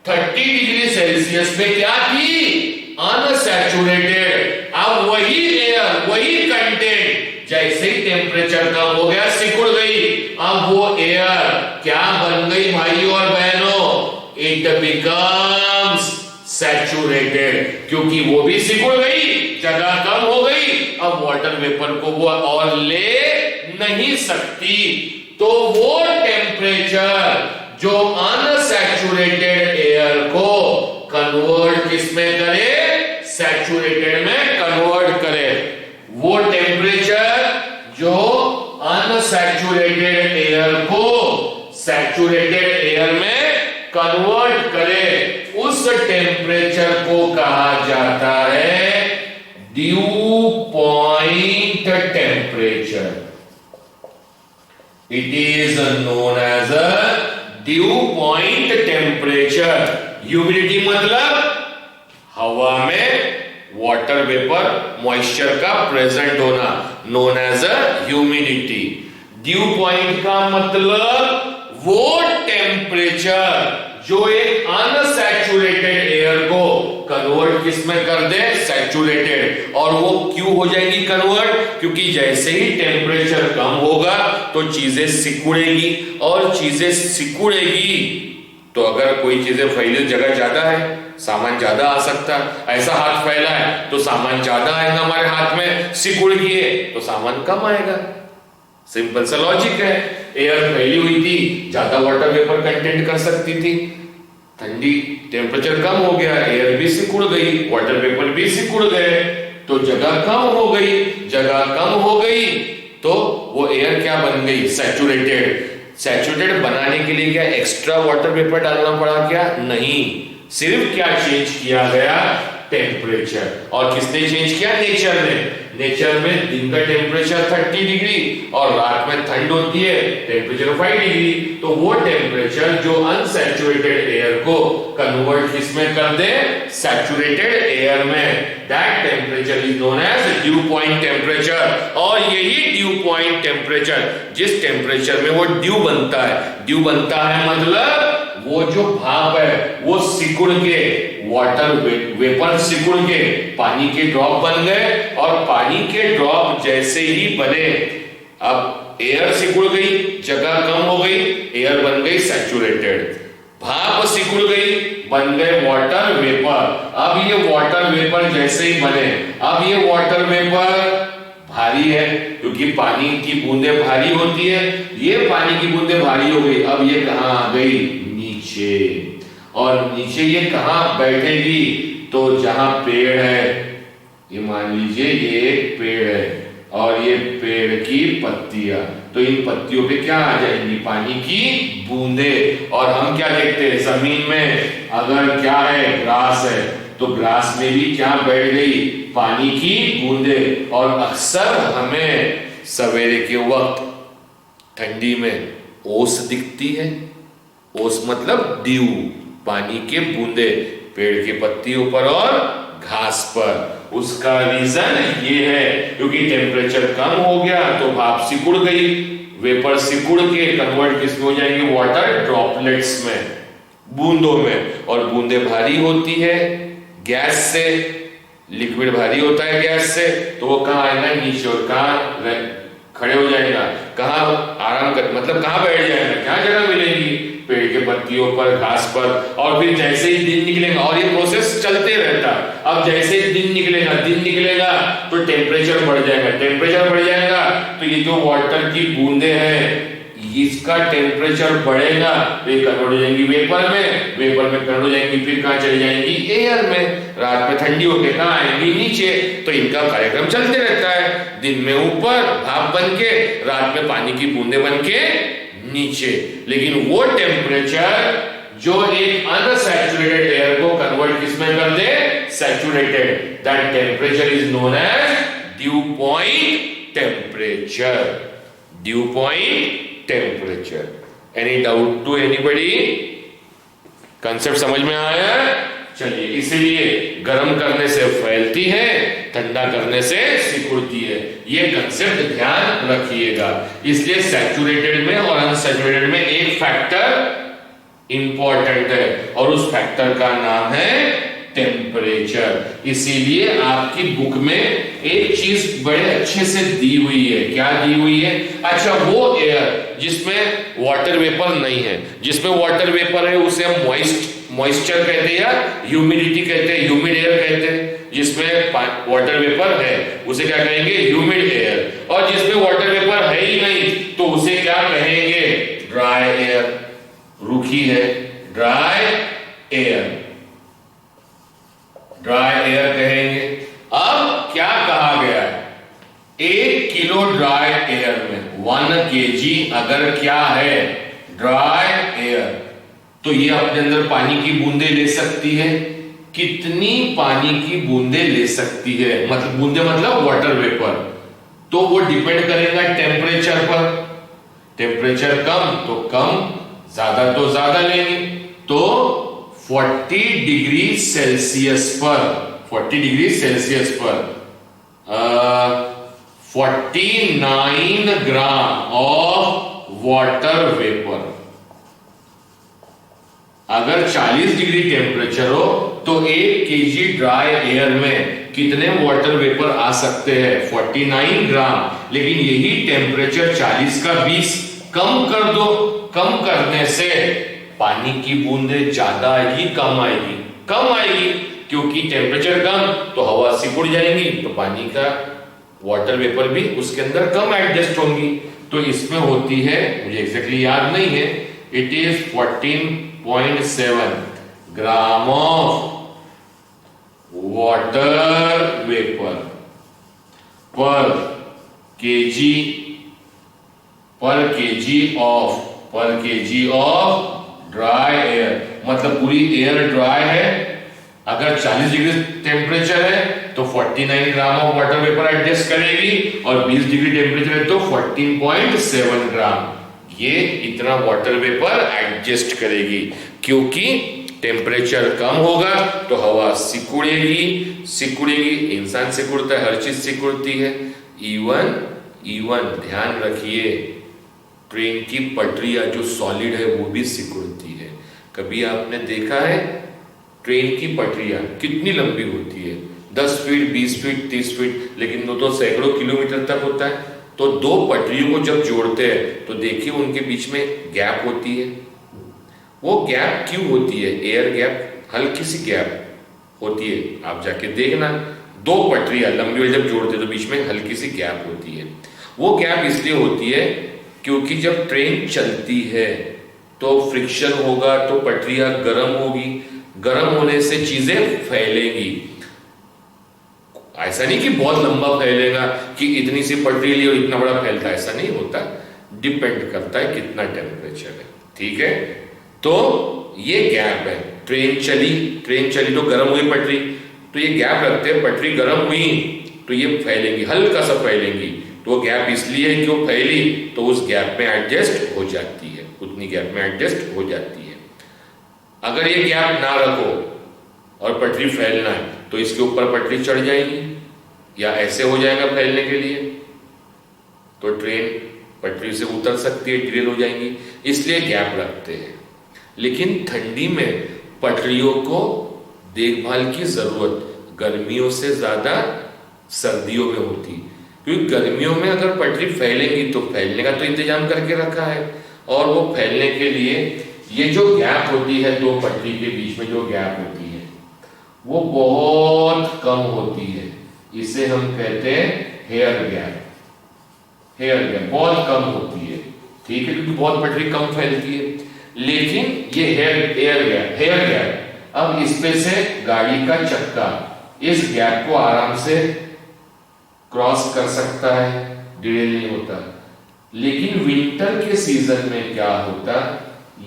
Speaker 1: 30 डिग्री सेल्सियस में क्या थी? अनसैचुरेटेड। अब वही एयर, वही कंटेंट जैसे ही टेम्परेचर कम हो गया सिकुड़ गई। अब वो एयर क्या बन गई भाइयों और बहनों? इट बिकम्स सैचुरेटेड, क्योंकि वो भी सिकुड़ गई, जगह कम हो गई। अब वाटर वेपर को वो और ले नहीं सकती, तो वो टेम्परेचर जो अनसैचुरेटेड एयर को कन्वर्ट किसमें करे? सैचुरेटेड में कन्वर्ट करे। वो टेम्परेचर जो अनसैचुरेटेड एयर को सैचुरेटेड एयर में कन्वर्ट करे, उस टेम्परेचर को कहा जाता है dew point temperature. It is known as a dew point temperature. Humidity मतलब हवा में वाटर वेपर मॉइस्चर का प्रेजेंट होना, known as a humidity. Dew point का मतलब वो टेम्परेचर जो एक अनसैचुरेटेड एयर को कन्वर्ट किस में कर दे? सैचुरेटेड। और वो क्यों हो जाएगी कन्वर्ट? क्योंकि जैसे ही टेम्परेचर कम होगा तो चीजें सिकुड़ेगी, और चीजें सिकुड़ेगी तो अगर कोई चीजें फैली, जगह ज्यादा है, सामान ज्यादा आ सकता है। ऐसा हाथ फैला है तो सामान ज्यादा आएगा हमारे हाथ में, सिकुड़ गई है तो सामान कम आएगा। सिंपल सा लॉजिक है। एयर फैली हुई थी, ज्यादा वाटर वेपर कंटेंट कर सकती थी, ठंडी टेम्परेचर कम हो गया, एयर भी सिकुड़ गई, वाटर वेपर भी सिकुड़ गए, तो जगह कम हो गई। जगह कम हो गई तो वो एयर क्या बन गई? सैचुरेटेड। सैचुरेटेड बनाने के लिए क्या एक्स्ट्रा वाटर वेपर डालना पड़ा? क्या नहीं, सिर्फ क्या चेंज किया गया? टेम्परेचर। और किसने चेंज किया? नेचर ने। नेचर में दिन का टेम्परेचर 30 डिग्री और रात में ठंड होती है, टेम्परेचर 5 डिग्री। तो वो टेम्परेचर जो अनसैचुरेटेड एयर को कन्वर्ट किसमें कर दे? सैचुरेटेड एयर में। That temperature is known as dew point temperature. और यही ड्यू पॉइंट टेम्परेचर, जिस टेम्परेचर में वो ड्यू बनता है, ड्यू बनता है मतलब वो जो भाप है वो सिकुड़ के, वाटर वेपर सिकुड़ के पानी के ड्रॉप बन गए, और पानी के ड्रॉप जैसे ही बने, अब एयर सिकुड़ गई, जगह कम हो गई, एयर बन गई सैचुरेटेड। भाप सिकुड़ गई, बन गए वाटर वेपर। अब ये वाटर वेपर जैसे ही बने, अब ये वाटर वेपर भारी है क्योंकि पानी की बूंदें भारी होती है, ये पानी की बूंदें भारी हो गई। अब ये कहां आ गई? नीचे। और नीचे ये कहां बैठेगी? तो जहां पेड़ है, ये मान लीजिए ये एक पेड़ है और ये पेड़ की पत्तियां, तो इन पत्तियों पे क्या आ जाएंगी? पानी की बूंदें। और हम क्या देखते हैं जमीन में? अगर क्या है? ग्रास है, तो ग्रास में भी क्या बैठ गई? पानी की बूंदें। और अक्सर हमें सवेरे के वक्त ठंडी में ओस दिखती है। ओस मतलब ड्यू, पानी के बूंदे पेड़ के पत्तियों पर और घास पर। उसका रीजन ये है क्योंकि टेम्परेचर कम हो गया तो भाप सिकुड़ गई, वेपर सिकुड़ के कन्वर्ट किसमें हो जाएंगे? वाटर ड्रॉपलेट्स में, बूंदों में। और बूंदे भारी होती है गैस से, लिक्विड भारी होता है गैस से, तो वो कहां आएगा? नीचे। और कहां खड़े हो जाएगा? कहां आराम कर, मतलब कहां बैठ जाएगा? क्या जगह मिलेगी? पेड़ के पत्तियों पर, घास पर। और फिर जैसे ही दिन निकलेगा, और ये प्रोसेस चलते रहता, अब जैसे ही दिन निकलेगा तो टेम्परेचर बढ़ जाएगा, टेम्परेचर बढ़ जाएगा तो ये जो वाटर की बूंदे हैं इसका टेम्परेचर बढ़ेगा, तो ये कन्वर्ट हो जाएंगी वेपर में, वेपर में कन्वर्ट हो जाएंगी, फिर कहां चली जाएंगी? एयर में। रात में ठंडी होके कहां आएंगी? नीचे। तो इनका कार्यक्रम चलते रहता है, दिन में ऊपर भाप बन के, रात में पानी की बूंदे बन के नीचे। लेकिन वो टेम्परेचर जो एक अनसैचुरेटेड एयर को कन्वर्ट किसमें कर दे, saturated, that temperature is known as dew point temperature. Dew point temperature. Any doubt to anybody? Concept समझ में आया? चलिए, इसलिए गर्म करने से फैलती है, ठंडा करने से सिकुड़ती है। ये कंसेप्ट ध्यान रखिएगा। इसलिए सैचुरेटेड में और अनसैचुरेटेड में एक फैक्टर इंपॉर्टेंट है और उस फैक्टर का नाम है टेम्परेचर। इसीलिए आपकी बुक में एक चीज बड़े अच्छे से दी हुई है। क्या दी हुई है? अच्छा, वो एयर जिसमें वाटर वेपर नहीं है, जिसमें वाटर वेपर है उसे हम मॉइस्चर कहते हैं या ह्यूमिडिटी कहते हैं, ह्यूमिड एयर कहते हैं। जिसमें वाटर वेपर है उसे क्या कहेंगे? Humid air. और जिसमें वाटर वेपर है ही नहीं तो उसे क्या कहेंगे? Dry air. रूखी है, ड्राई एयर, ड्राई एयर कहेंगे। अब क्या कहा गया है? 1 किलो ड्राई एयर में 1 kg अगर क्या है? ड्राई एयर, तो ये अपने अंदर पानी की बूंदे ले सकती है। कितनी पानी की बूंदे ले सकती है? मतलब बूंदे मतलब वाटर वेपर। तो वो डिपेंड करेगा टेम्परेचर पर। टेम्परेचर कम तो कम, ज्यादा तो ज्यादा लेंगे। तो 40 डिग्री सेल्सियस पर 49 ग्राम ऑफ वाटर वेपर। अगर 40 डिग्री टेम्परेचर हो तो 1 kg ड्राई एयर में कितने वाटर वेपर आ सकते हैं? 49 ग्राम। लेकिन यही टेम्परेचर 40 का 20 कम कर दो। कम करने से पानी की बूंदे ज्यादा आएगी, कम आएगी? कम आएगी, क्योंकि टेम्परेचर कम तो हवा सिकुड़ जाएगी, तो पानी का वाटर वेपर भी उसके अंदर कम एडजस्ट होंगी। तो इसमें होती है, मुझे एग्जैक्टली याद नहीं है, it is 14.7 gram of water vapour पर केजी ऑफ ड्राई एयर। मतलब पूरी एयर ड्राई है, अगर 40 डिग्री टेम्परेचर है तो 49 gram of water vapour adjust करेगी, और 20 डिग्री टेम्परेचर है तो 14.7 ग्राम ये इतना वाटर वेपर एडजस्ट करेगी। क्योंकि टेम्परेचर कम होगा तो हवा सिकुड़ेगी। इंसान सिकुड़ता है, हर चीज सिकुड़ती है। इवन ध्यान रखिए, ट्रेन की पटरियां जो सॉलिड है वो भी सिकुड़ती है। कभी आपने देखा है ट्रेन की पटरियां कितनी लंबी होती है? 10 फीट, 20 फीट, 30 फीट, लेकिन वो तो सैकड़ों किलोमीटर तक होता है। तो दो पटरियों को जब जोड़ते हैं तो देखिए उनके बीच में गैप होती है। वो गैप क्यों होती है? एयर गैप, हल्की सी गैप होती है। आप जाके देखना, दो पटरियां लंबी जब जोड़ते तो बीच में हल्की सी गैप होती है। वो गैप इसलिए होती है क्योंकि जब ट्रेन चलती है तो फ्रिक्शन होगा, तो पटरियां गर्म होगी। गर्म होने से चीजें फैलेंगी। ऐसा नहीं कि बहुत लंबा फैलेगा कि इतनी सी पटरी ली और इतना बड़ा फैलता है, ऐसा नहीं होता। डिपेंड करता है कितना टेम्परेचर है। ठीक है, तो ये गैप है। ट्रेन चली तो गर्म हुई पटरी, तो ये गैप रखते हैं। पटरी गर्म हुई तो ये फैलेंगी, हल्का सा फैलेंगी। तो वो गैप इसलिए है कि वो फैली तो उस गैप में एडजस्ट हो जाती है, उतनी गैप में एडजस्ट हो जाती है। अगर ये गैप ना रखो और पटरी फैलना है तो इसके ऊपर पटरी चढ़ जाएगी या ऐसे हो जाएगा फैलने के लिए, तो ट्रेन पटरी से उतर सकती है, डिरेल हो जाएंगी। इसलिए गैप रखते हैं। लेकिन ठंडी में पटरियों को देखभाल की जरूरत गर्मियों से ज्यादा सर्दियों में होती, क्योंकि गर्मियों में अगर पटरी फैलेंगी तो फैलने का तो इंतजाम करके रखा है, और वो फैलने के लिए ये जो गैप होती है दो पटरी के बीच में जो गैप होती है वो बहुत कम होती है। इसे हम कहते हैं हेयर गैप। हेयर गैप बहुत कम होती है, ठीक है, क्योंकि बहुत पटरी कम फैलती है। लेकिन ये हेयर गैप, अब इसमें से गाड़ी का चक्का इस गैप को आराम से क्रॉस कर सकता है, डिरेल नहीं होता। लेकिन विंटर के सीजन में क्या होता,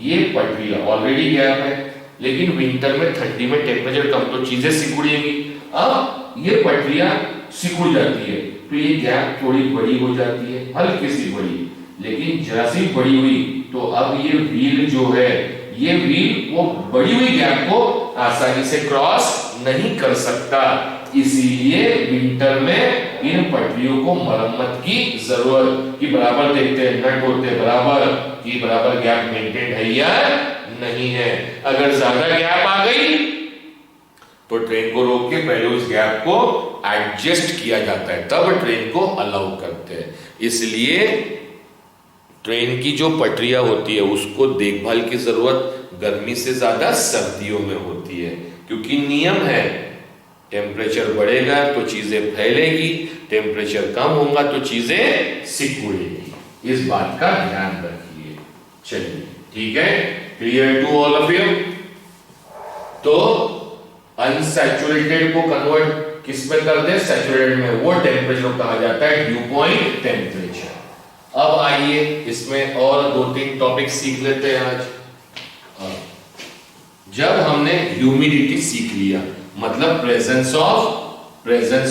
Speaker 1: ये पटरियां ऑलरेडी गैप है, लेकिन विंटर में ठंडी में टेम्परेचर कम तो चीजें सिकुड़ेंगी। अब ये पटरियां सिकुड़ जाती है तो ये गैप थोड़ी बड़ी हो जाती है, हल्की सी बड़ी, लेकिन जरा सी बड़ी हुई तो अब ये व्हील जो है, ये व्हील वो बड़ी हुई गैप को आसानी से क्रॉस नहीं कर सकता। इसीलिए विंटर में इन पटरियों को मरम्मत की जरूरत, कि बराबर देखते हैं नट होते बराबर, कि बराबर गैप मेंटेन है या नहीं है। अगर ज्यादा गैप आ गई तो ट्रेन को रोक के पहले उस गैप को एडजस्ट किया जाता है, तब ट्रेन को अलाउ करते हैं। इसलिए ट्रेन की जो पटरियां होती है उसको देखभाल की जरूरत गर्मी से ज्यादा सर्दियों में होती है, क्योंकि नियम है टेम्परेचर बढ़ेगा तो चीजें फैलेगी, टेम्परेचर कम होगा तो चीजें सिकुड़ेगी। इस बात का ध्यान रखिए। चलिए ठीक है, clear to all of you. तो अनसैचुरेटेड को कन्वर्ट किस में कर दे, सैचुरेटेड में, वो टेम्परेचर कहा जाता है ड्यू पॉइंट टेम्परेचर। अब आइए इसमें और 2-3 टॉपिक सीख लेते हैं आज। जब हमने ह्यूमिडिटी सीख लिया, मतलब presence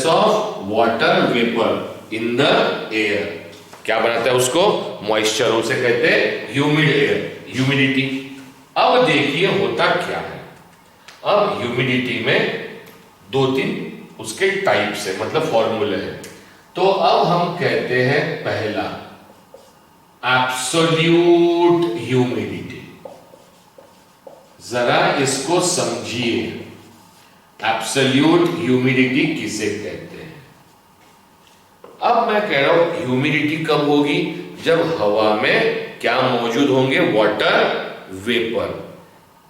Speaker 1: of water vapour in the air, क्या बनाता है उसको, मॉइस्चर, उसे कहते हैं ह्यूमिड एयर, ह्यूमिडिटी। अब देखिए होता क्या है। अब ह्यूमिडिटी में 2-3 उसके टाइप्स है, मतलब फॉर्मूले हैं। तो अब हम कहते हैं पहला एब्सोल्यूट ह्यूमिडिटी। जरा इसको समझिए, एब्सोल्यूट ह्यूमिडिटी किसे कहते हैं। अब मैं कह रहा हूं ह्यूमिडिटी कब होगी, जब हवा में क्या मौजूद होंगे, वाटर वेपर।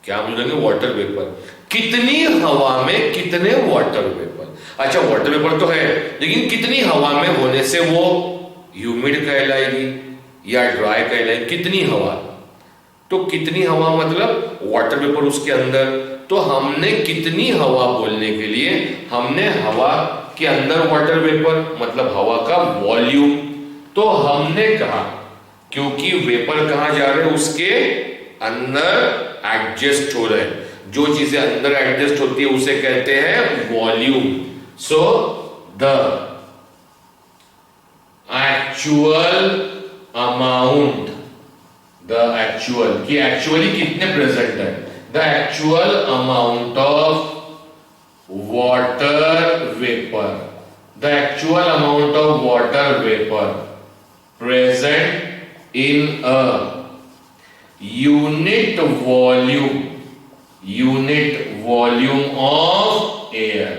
Speaker 1: क्या मौजूद होंगे, वाटर वेपर। कितनी हवा में कितने वाटर वेपर, अच्छा वाटर वेपर तो है, लेकिन कितनी हवा में होने से वो ह्यूमिड कहलाएगी या ड्राई कहलाएगी, कितनी हवा। तो कितनी हवा मतलब वाटर वेपर उसके अंदर, तो हमने कितनी हवा बोलने के लिए हमने हवा के अंदर वाटर वेपर मतलब हवा का वॉल्यूम। तो हमने कहा क्योंकि वेपर कहां जा रहे हैं, उसके अंदर एडजस्ट हो रहे हैं, जो चीजें अंदर एडजस्ट होती है उसे कहते हैं volume. So the actual amount, the actual कि एक्चुअली कितने प्रेजेंट है, the actual amount of water vapour, the actual amount of water vapour present in a unit volume of air,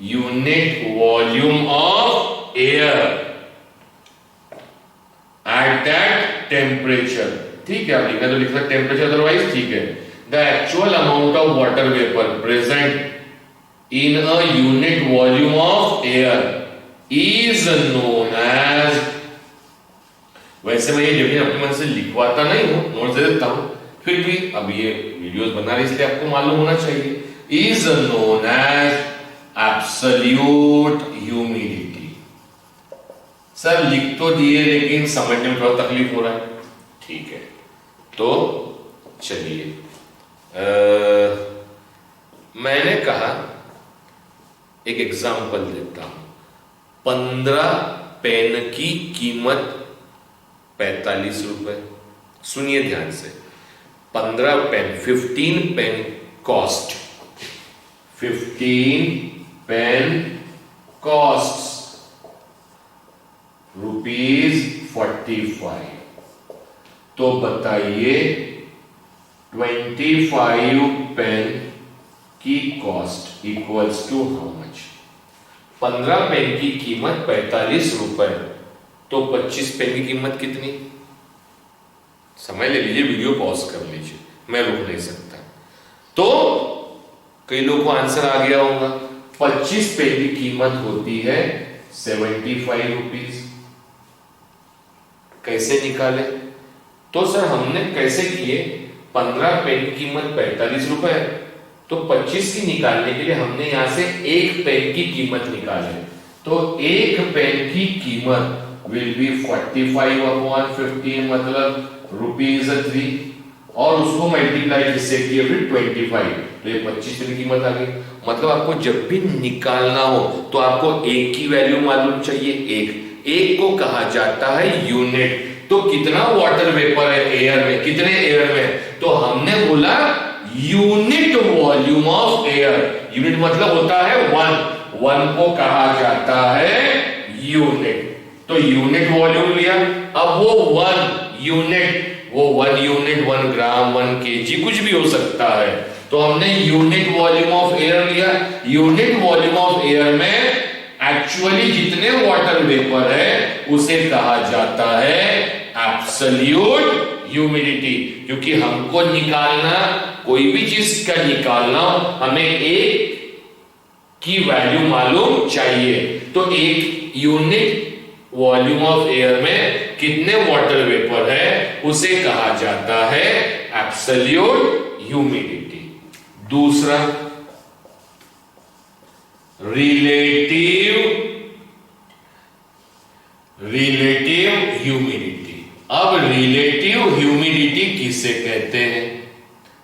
Speaker 1: unit volume of air at that temperature. ठीक है, आप लिखना तो लिख सकते टेम्परेचर, अदरवाइज ठीक है। The actual amount of water vapour present in a unit volume of air is known as, वैसे मैं ये डेफिनेशन अपने मन से लिखवाता नहीं हूं, नोट दे देता हूं, फिर भी अब ये वीडियोस बना रहे इसलिए आपको मालूम होना चाहिए। Is known as absolute humidity. Sir लिख तो दिए लेकिन समझने में थोड़ा तकलीफ हो रहा है, ठीक है। तो चलिए मैंने कहा एक एग्जांपल देता हूं। 15 पेन की कीमत 45 रुपए। सुनिए ध्यान से, 15 pen, 15 pen cost, 15 pen cost ₹45। तो बताइए 25 पेन की cost equals to how much. 15 pen की कीमत 45 रुपए, तो 25 पेन की कीमत कितनी। समय ले लीजिए, वीडियो पॉज कर लीजिए, मैं रुक नहीं सकता। तो कई लोगों को आंसर आ गया होगा। 25 पेन की कीमत होती है 75 रुपीज। कैसे निकाले, तो सर हमने कैसे किए, 15 पेन की कीमत 45 रुपए, तो 25 की निकालने के लिए हमने यहां से एक पेन की कीमत निकाली। तो एक पेन की कीमत विल बी 45/15 मतलब ₹3 और उसको मल्टीप्लाई किससे किया फिर 25, तो ये 25 की कीमत आ गई। मतलब आपको जब भी निकालना हो तो आपको एक की वैल्यू मालूम चाहिए, एक को कहा जाता है यूनिट। तो कितना वाटर वेपर है एयर में, कितने एयर में, तो हमने बोला unit volume of air. Unit मतलब होता है वन को कहा जाता है यूनिट। तो यूनिट वॉल्यूम लिया, अब वो वन यूनिट 1 ग्राम 1 केजी कुछ भी हो सकता है। तो हमने यूनिट वॉल्यूम ऑफ एयर लिया। यूनिट वॉल्यूम ऑफ एयर में एक्चुअली जितने वाटर वेपर है उसे कहा जाता है एब्सोल्यूट ह्यूमिडिटी। क्योंकि हमको निकालना, कोई भी चीज का निकालना, हमें एक की वैल्यू मालूम चाहिए। तो एक यूनिट वॉल्यूम ऑफ एयर में कितने वाटर वेपर है उसे कहा जाता है एब्सोल्यूट ह्यूमिडिटी। दूसरा रिलेटिव ह्यूमिडिटी। अब रिलेटिव ह्यूमिडिटी किसे कहते हैं,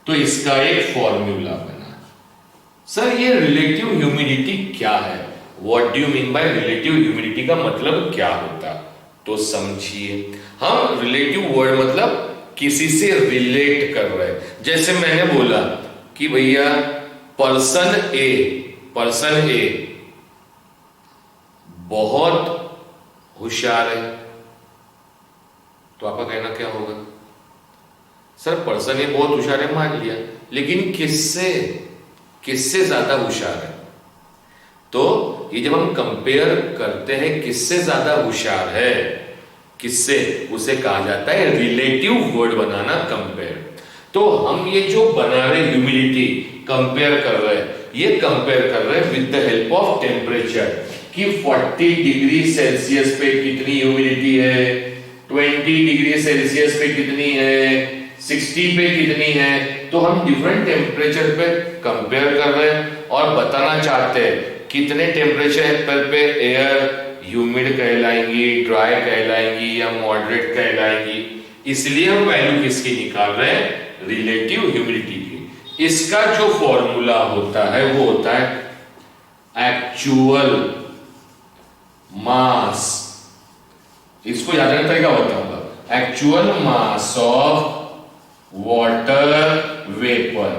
Speaker 1: तो इसका एक फॉर्मूला बना। सर ये रिलेटिव ह्यूमिडिटी क्या है, what do you mean by relative humidity का मतलब क्या होता, तो समझिए। हम रिलेटिव वर्ड मतलब किसी से रिलेट कर रहे हैं। जैसे मैंने बोला कि भैया पर्सन ए बहुत होशियार है, तो आपका कहना क्या होगा, सर पर्सन ए बहुत होशियार है मान लिया, लेकिन किससे ज्यादा होशियार है। तो ये जब हम कंपेयर करते हैं किससे ज्यादा होशियार है, किससे, उसे कहा जाता है रिलेटिव वर्ड बनाना, कंपेयर। तो हम ये जो बना रहे ह्यूमिडिटी कंपेयर कर रहे हैं, ये कंपेयर कर रहे हैं with the help of temperature कि 40 डिग्री सेल्सियस पे कितनी ह्यूमिडिटी है, 20 डिग्री सेल्सियस पे कितनी है, 60 पे कितनी है। तो हम डिफरेंट टेम्परेचर पे कंपेयर कर रहे हैं और बताना चाहते हैं कितने टेम्परेचर पे एयर ह्यूमिड कहलाएंगी, ड्राई कहलाएंगी या मॉडरेट कहलाएंगी। इसलिए हम वैल्यू किसकी निकाल रहे हैं, रिलेटिव ह्यूमिडिटी की। इसका जो फॉर्मूला होता है वो होता है एक्चुअल मास। इसको याद रखने का तरीका होता है actual mass of water vapour.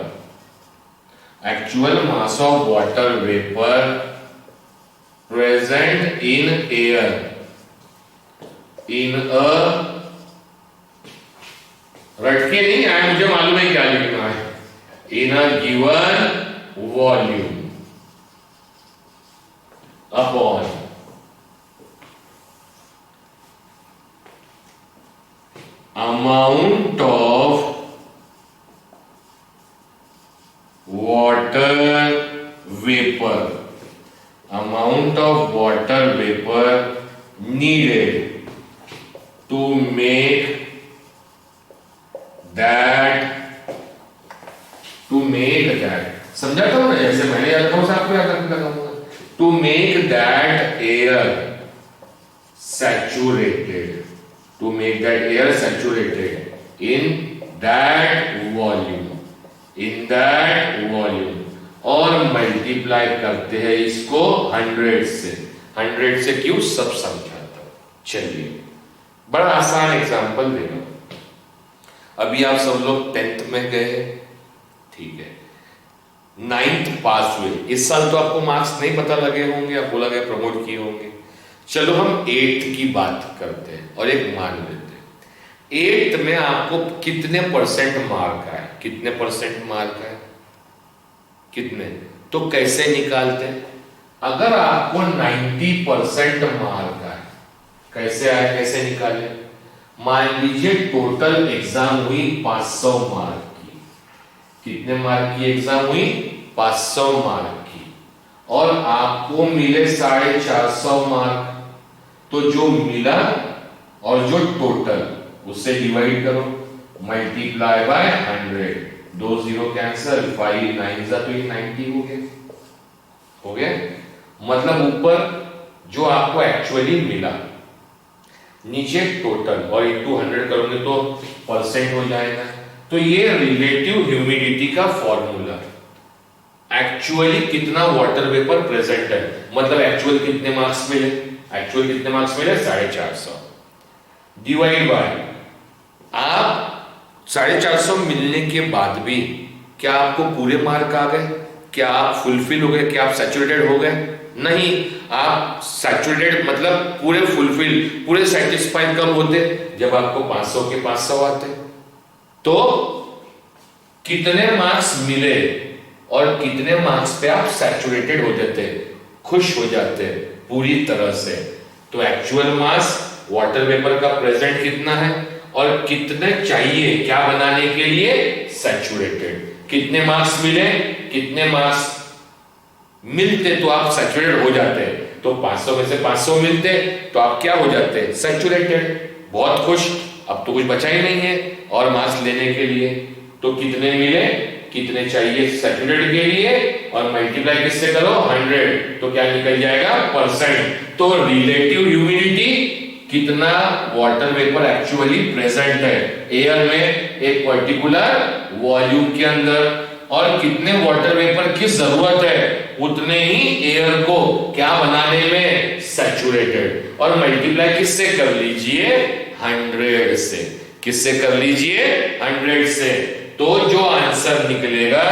Speaker 1: Actual mass of water vapour present in air in a, रट के नहीं आया, मुझे मालूम है क्या लिखना है, in a given volume upon amount of water vapor, amount of water vapor needed to make that समझा था ना, जैसे मैंने याद रखा आपको याद रखने लगाऊंगा, to make that air saturated, to make that air saturated in that volume और मल्टीप्लाई करते हैं इसको 100 से क्यों, सब समझाता। चलिए बड़ा आसान एग्जांपल देना। अभी आप सब लोग 10th में गए, ठीक है, 9th पास हुए, इस साल तो आपको मार्क्स नहीं पता लगे होंगे, आपको लगे प्रमोट किए होंगे। चलो हम 8th की बात करते हैं और एक मान लेते हैं 8th में आपको कितने परसेंट मार्क आए, कितने परसेंट मार्क आए, कितने, तो कैसे निकालते हैं। अगर आपको 90% मार्क आए, कैसे आए, कैसे निकाले। मान लीजिए टोटल एग्जाम हुई 500 मार्क की, कितने मार्क की एग्जाम हुई, 500 मार्क की, और आपको मिले 450 मार्क। तो जो मिला और जो टोटल उससे डिवाइड करो, मल्टीप्लाई बाय 100, 2 0 कैंसिल, 5 9 जा तो 90 हो गया। मतलब ऊपर जो आपको एक्चुअली मिला नीचे टोटल और इनटू 100 करोगे तो परसेंट हो जाएगा। तो ये रिलेटिव ह्यूमिडिटी का फॉर्मूला, एक्चुअली कितना वाटर वेपर प्रेजेंट है, मतलब एक्चुअल कितने मार्क्स मिले, एक्चुअल कितने मार्क्स मिले 450 डिवाइड बाय, आप 450 मिलने के बाद भी क्या आपको पूरे मार्क आ गए, क्या आप फुलफिल हो गए, क्या आप सैचुरेटेड हो गए? नहीं, आप सैचुरेटेड मतलब पूरे फुलफिल, पूरे सेटिस्फाइड कब होते? जब आपको 500 के 500 आते। तो कितने मार्क्स मिले और कितने मार्क्स पे आप सैचुरेटेड हो जाते, खुश हो जाते पूरी तरह से? तो एक्चुअल मास वाटर वेपर का प्रेजेंट कितना है और कितने चाहिए क्या बनाने के लिए? सैचुरेटेड। कितने मार्क्स मिले, कितने मार्क्स मिलते तो आप सैचुरेटेड हो जाते, तो 500 में से 500 मिलते तो आप क्या हो जाते? सैचुरेटेड। बहुत खुश, अब तो कुछ बचा ही नहीं है और मार्क्स लेने के लिए। तो कितने मिले, कितने चाहिए सैचुरेटेड के लिए, और मल्टीप्लाई किससे करो? 100, तो क्या निकल जाएगा? परसेंट। तो रिलेटिव ह्यूमिडिटी, कितना वाटर वेपर एक्चुअली प्रेजेंट है एयर में एक पर्टिकुलर वॉल्यूम के अंदर, और कितने वाटर वेपर की जरूरत है उतने ही एयर को क्या बनाने में? सैचुरेटेड। और मल्टीप्लाई किससे कर लीजिए? 100 से। किससे कर लीजिए? 100 से। तो जो आंसर निकलेगा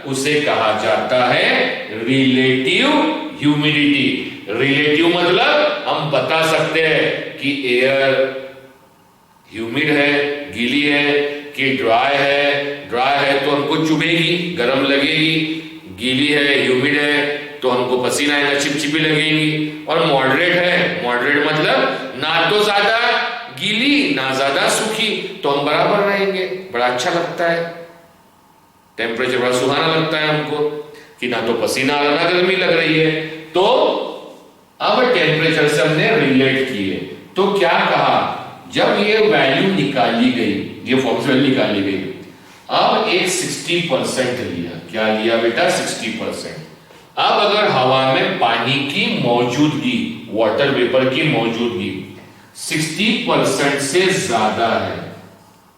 Speaker 1: उसे कहा जाता है रिलेटिव ह्यूमिडिटी। रिलेटिव मतलब हम बता सकते हैं कि एयर ह्यूमिड है, गीली है, कि ड्राई है। ड्राई है तो हमको चुभेगी, गर्म लगेगी, गीली है, ह्यूमिड है तो हमको पसीना आएगा, चिपचिपी लगेगी। और मॉडरेट है, मॉडरेट मतलब ना तो ज्यादा गीली ना ज्यादा सूखी, तो हम बराबर रहेंगे, बड़ा अच्छा लगता है, टेम्परेचर बड़ा सुहाना लगता है हमको, कि ना तो पसीना आ रहा ना गर्मी लग रही है। तो अब टेम्परेचर से हमने रिलेट किए, तो क्या कहा, जब ये वैल्यू निकाली गई, ये फॉर्मूला वैल्यू निकाली गई, अब एक 60% लिया। क्या लिया बेटा? 60%। अब अगर हवा में पानी की मौजूदगी, वाटर वेपर की मौजूदगी 60% से ज्यादा है,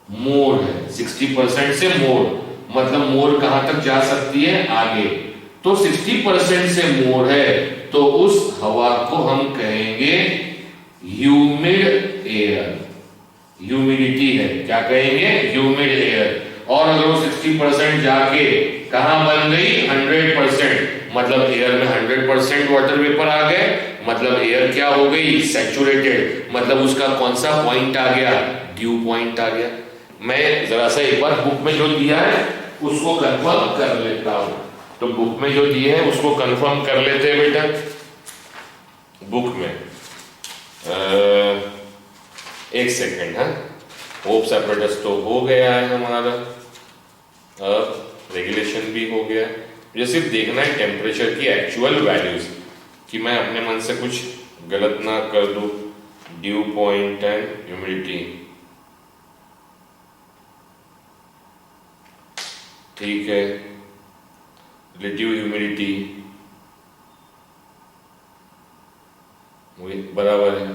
Speaker 1: मोर है, 60% से मोर, मतलब मोर कहां तक जा सकती है? आगे। तो 60% से मोर है तो उस हवा को हम कहेंगे ह्यूमिड एयर। ह्यूमिडिटी है, क्या कहेंगे? Humid air. और अगर वो 60% जाके कहां बन गई? 100%, मतलब एयर में 100% वाटर वेपर आ गए, मतलब एयर क्या हो गई? सैचुरेटेड। मतलब उसका कौन सा पॉइंट आ गया? ड्यू पॉइंट आ गया। मैं जरा सा एक बार बुक में जो दिया है उसको कंफर्म कर लेता हूं। तो बुक में जो दिए है उसको कंफर्म कर लेते हैं बेटा। बुक में एक सेकेंड है, होप सेपरेटस तो हो गया है हमारा, रेगुलेशन भी हो गया। मुझे सिर्फ देखना है टेम्परेचर की एक्चुअल वैल्यूज, कि मैं अपने मन से कुछ गलत ना कर दूं। ड्यू पॉइंट एंड ह्यूमिडिटी, ठीक है, रिलेटिव ह्यूमिडिटी बराबर है,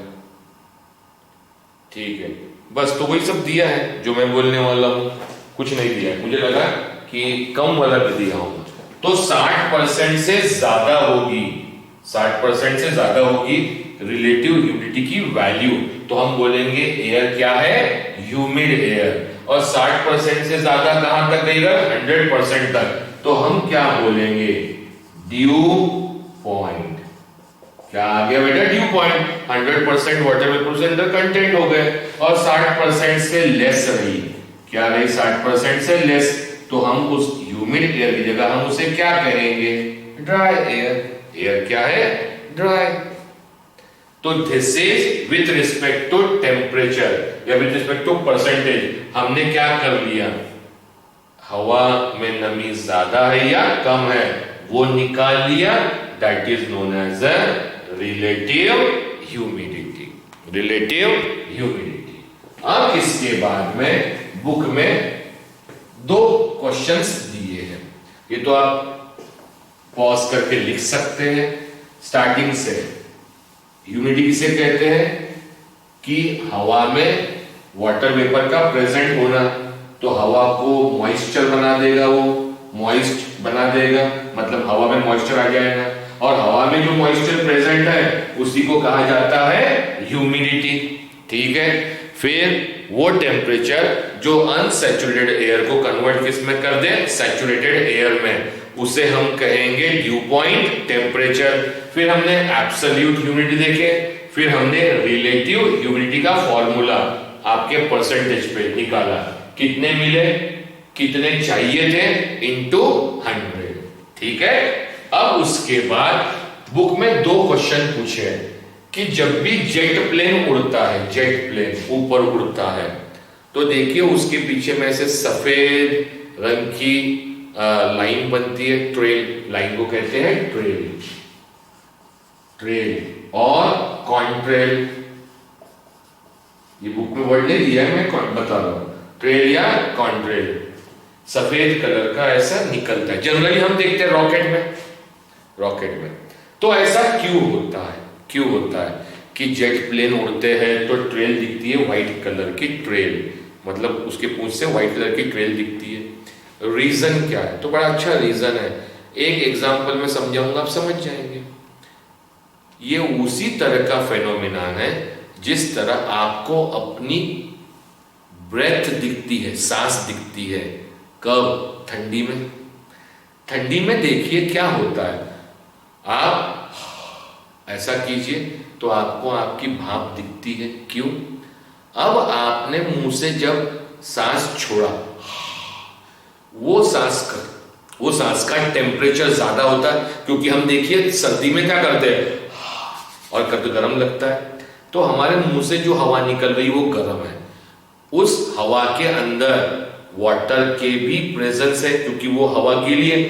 Speaker 1: ठीक है। बस तो वही सब दिया है जो मैं बोलने वाला हूं, कुछ नहीं दिया है। मुझे लगा कि कम वाला भी दिया हूं। तो 60% से ज्यादा होगी, 60% से ज्यादा होगी रिलेटिव ह्यूमिडिटी की वैल्यू, तो हम बोलेंगे एयर क्या है? Humid air. और 60% से ज्यादा कहां तक गएगा? 100% तक, तो हम क्या बोलेंगे? Due point. क्या आ गया बेटा? Due point. 100% वाटर वेपर के अंदर कंटेंट हो गए, और 60% से लेस रही, क्या रही? 60% से लेस, तो हम उस ह्यूमिड एयर की जगह हम उसे क्या कहेंगे? Dry air. एयर क्या है? ड्राई। तो this is with respect to temperature या विथ रिस्पेक्ट टू परसेंटेज। हमने क्या कर लिया? हवा में नमी ज्यादा है या कम है वो निकाल लिया, that is known as a relative humidity. Relative humidity. अब इसके बाद में बुक में 2 क्वेश्चंस दिए हैं, ये तो आप पॉज करके लिख सकते हैं। स्टार्टिंग से ह्यूमिडिटी किसे कहते हैं? कि हवा में वाटर वेपर का प्रेजेंट होना, तो हवा को मॉइस्चर बना देगा, वो मॉइस्ट बना देगा, मतलब हवा में मॉइस्चर आ जाएगा, और हवा में जो मॉइस्चर प्रेजेंट है उसी को कहा जाता है ह्यूमिडिटी। ठीक है, फिर वो टेम्परेचर जो अनसैचुरेटेड एयर को कन्वर्ट किस में कर दे, सैचुरेटेड एयर में, उसे हम कहेंगे ड्यू पॉइंट टेम्परेचर। फिर हमने एब्सोल्यूट ह्यूमिडिटी देखे, फिर हमने रिलेटिव ह्यूमिडिटी का फॉर्मूला आपके परसेंटेज पे निकाला, कितने मिले, कितने चाहिए थे इनटू 100। ठीक है, अब उसके बाद बुक में 2 क्वेश्चन पूछे कि जब भी जेट प्लेन उड़ता है, जेट प्लेन ऊपर उड़ता है, तो देखिए उसके पीछे में से सफेद रंग की लाइन बनती है, ट्रेल, लाइन को कहते हैं ट्रेल, ट्रेल और कॉन्ट्रेल। ये बुक में वर्ड नहीं दिया है, मैं बता रहा हूं, ट्रेल या कॉन्ट्रेल, सफेद कलर का ऐसा निकलता है। जनरली हम देखते हैं रॉकेट में, रॉकेट में। तो ऐसा क्यों होता है, क्यों होता है कि जेट प्लेन उड़ते हैं तो ट्रेल दिखती है व्हाइट कलर की ट्रेल, मतलब उसके पूंछ से व्हाइट कलर की ट्रेल दिखती है। रीजन क्या है? तो बड़ा अच्छा रीजन है, एक एग्जांपल में समझाऊंगा, आप समझ जाएंगे। ये उसी तरह का फेनोमेनन है जिस तरह आपको अपनी ब्रेथ दिखती है, सांस दिखती है। कब? ठंडी में। ठंडी में देखिए क्या होता है, आप ऐसा कीजिए तो आपको आपकी भाप दिखती है। क्यों? अब आपने मुंह से जब सांस छोड़ा, वो सांस का टेम्परेचर ज्यादा होता है, क्योंकि हम देखिए सर्दी में क्या करते हैं, और करते गर्म लगता है, तो हमारे मुंह से जो हवा निकल रही वो गर्म है। उस हवा के अंदर वाटर के भी प्रेजेंस है, क्योंकि वो हवा गीली है।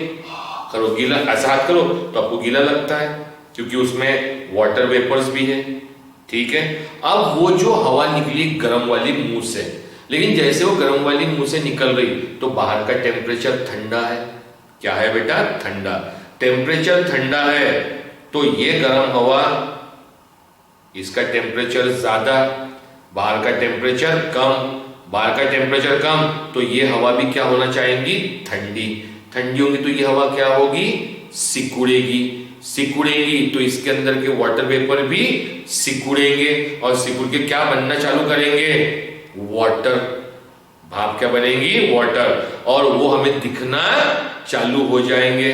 Speaker 1: करो गीला, ऐसा हाथ करो तो आपको गीला लगता है, क्योंकि उसमें वाटर वेपर्स भी है। ठीक है, अब वो जो हवा निकली गर्म वाली मुंह से, लेकिन जैसे वो गर्म वाली मुंह से निकल रही तो बाहर का टेम्परेचर ठंडा है। क्या है बेटा? ठंडा। टेम्परेचर ठंडा है तो ये गर्म हवा, इसका टेम्परेचर ज्यादा, बाहर का टेम्परेचर कम, बाहर का टेम्परेचर कम, तो ये हवा भी क्या होना चाहेगी? ठंडी। ठंडी होगी तो ये हवा क्या होगी? सिकुड़ेगी। सिकुड़ेगी तो इसके अंदर के वाटर वेपर भी सिकुड़ेंगे, और सिकुड़ के क्या बनना चालू करेंगे? वाटर। भाप क्या बनेगी? वाटर। और वो हमें दिखना चालू हो जाएंगे।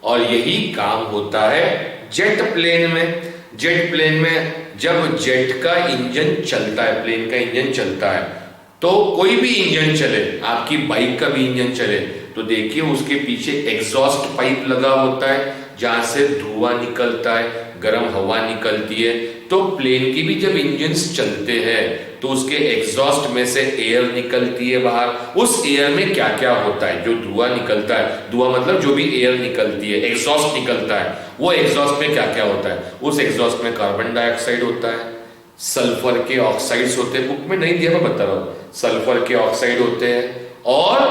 Speaker 1: और यही काम होता है जेट प्लेन में। जेट प्लेन में जब जेट का इंजन चलता है, प्लेन का इंजन चलता है, तो कोई भी इंजन चले, आपकी बाइक का भी इंजन चले, तो देखिए उसके पीछे एग्जॉस्ट पाइप लगा होता है, जहां से धुआं निकलता है, गर्म हवा निकलती है। तो प्लेन की भी जब इंजन्स चलते हैं तो उसके एग्जॉस्ट में से एयर निकलती है बाहर। उस एयर में क्या क्या होता है? जो धुआं निकलता है, धुआं मतलब जो भी एयर निकलती है, एग्जॉस्ट निकलता है, वो एग्जॉस्ट में क्या क्या होता है? उस एग्जॉस्ट में कार्बन डाइऑक्साइड होता है, सल्फर के ऑक्साइड्स होते हैं, बुक में नहीं दिया, मैं बता रहा हूं, सल्फर के ऑक्साइड होते हैं, और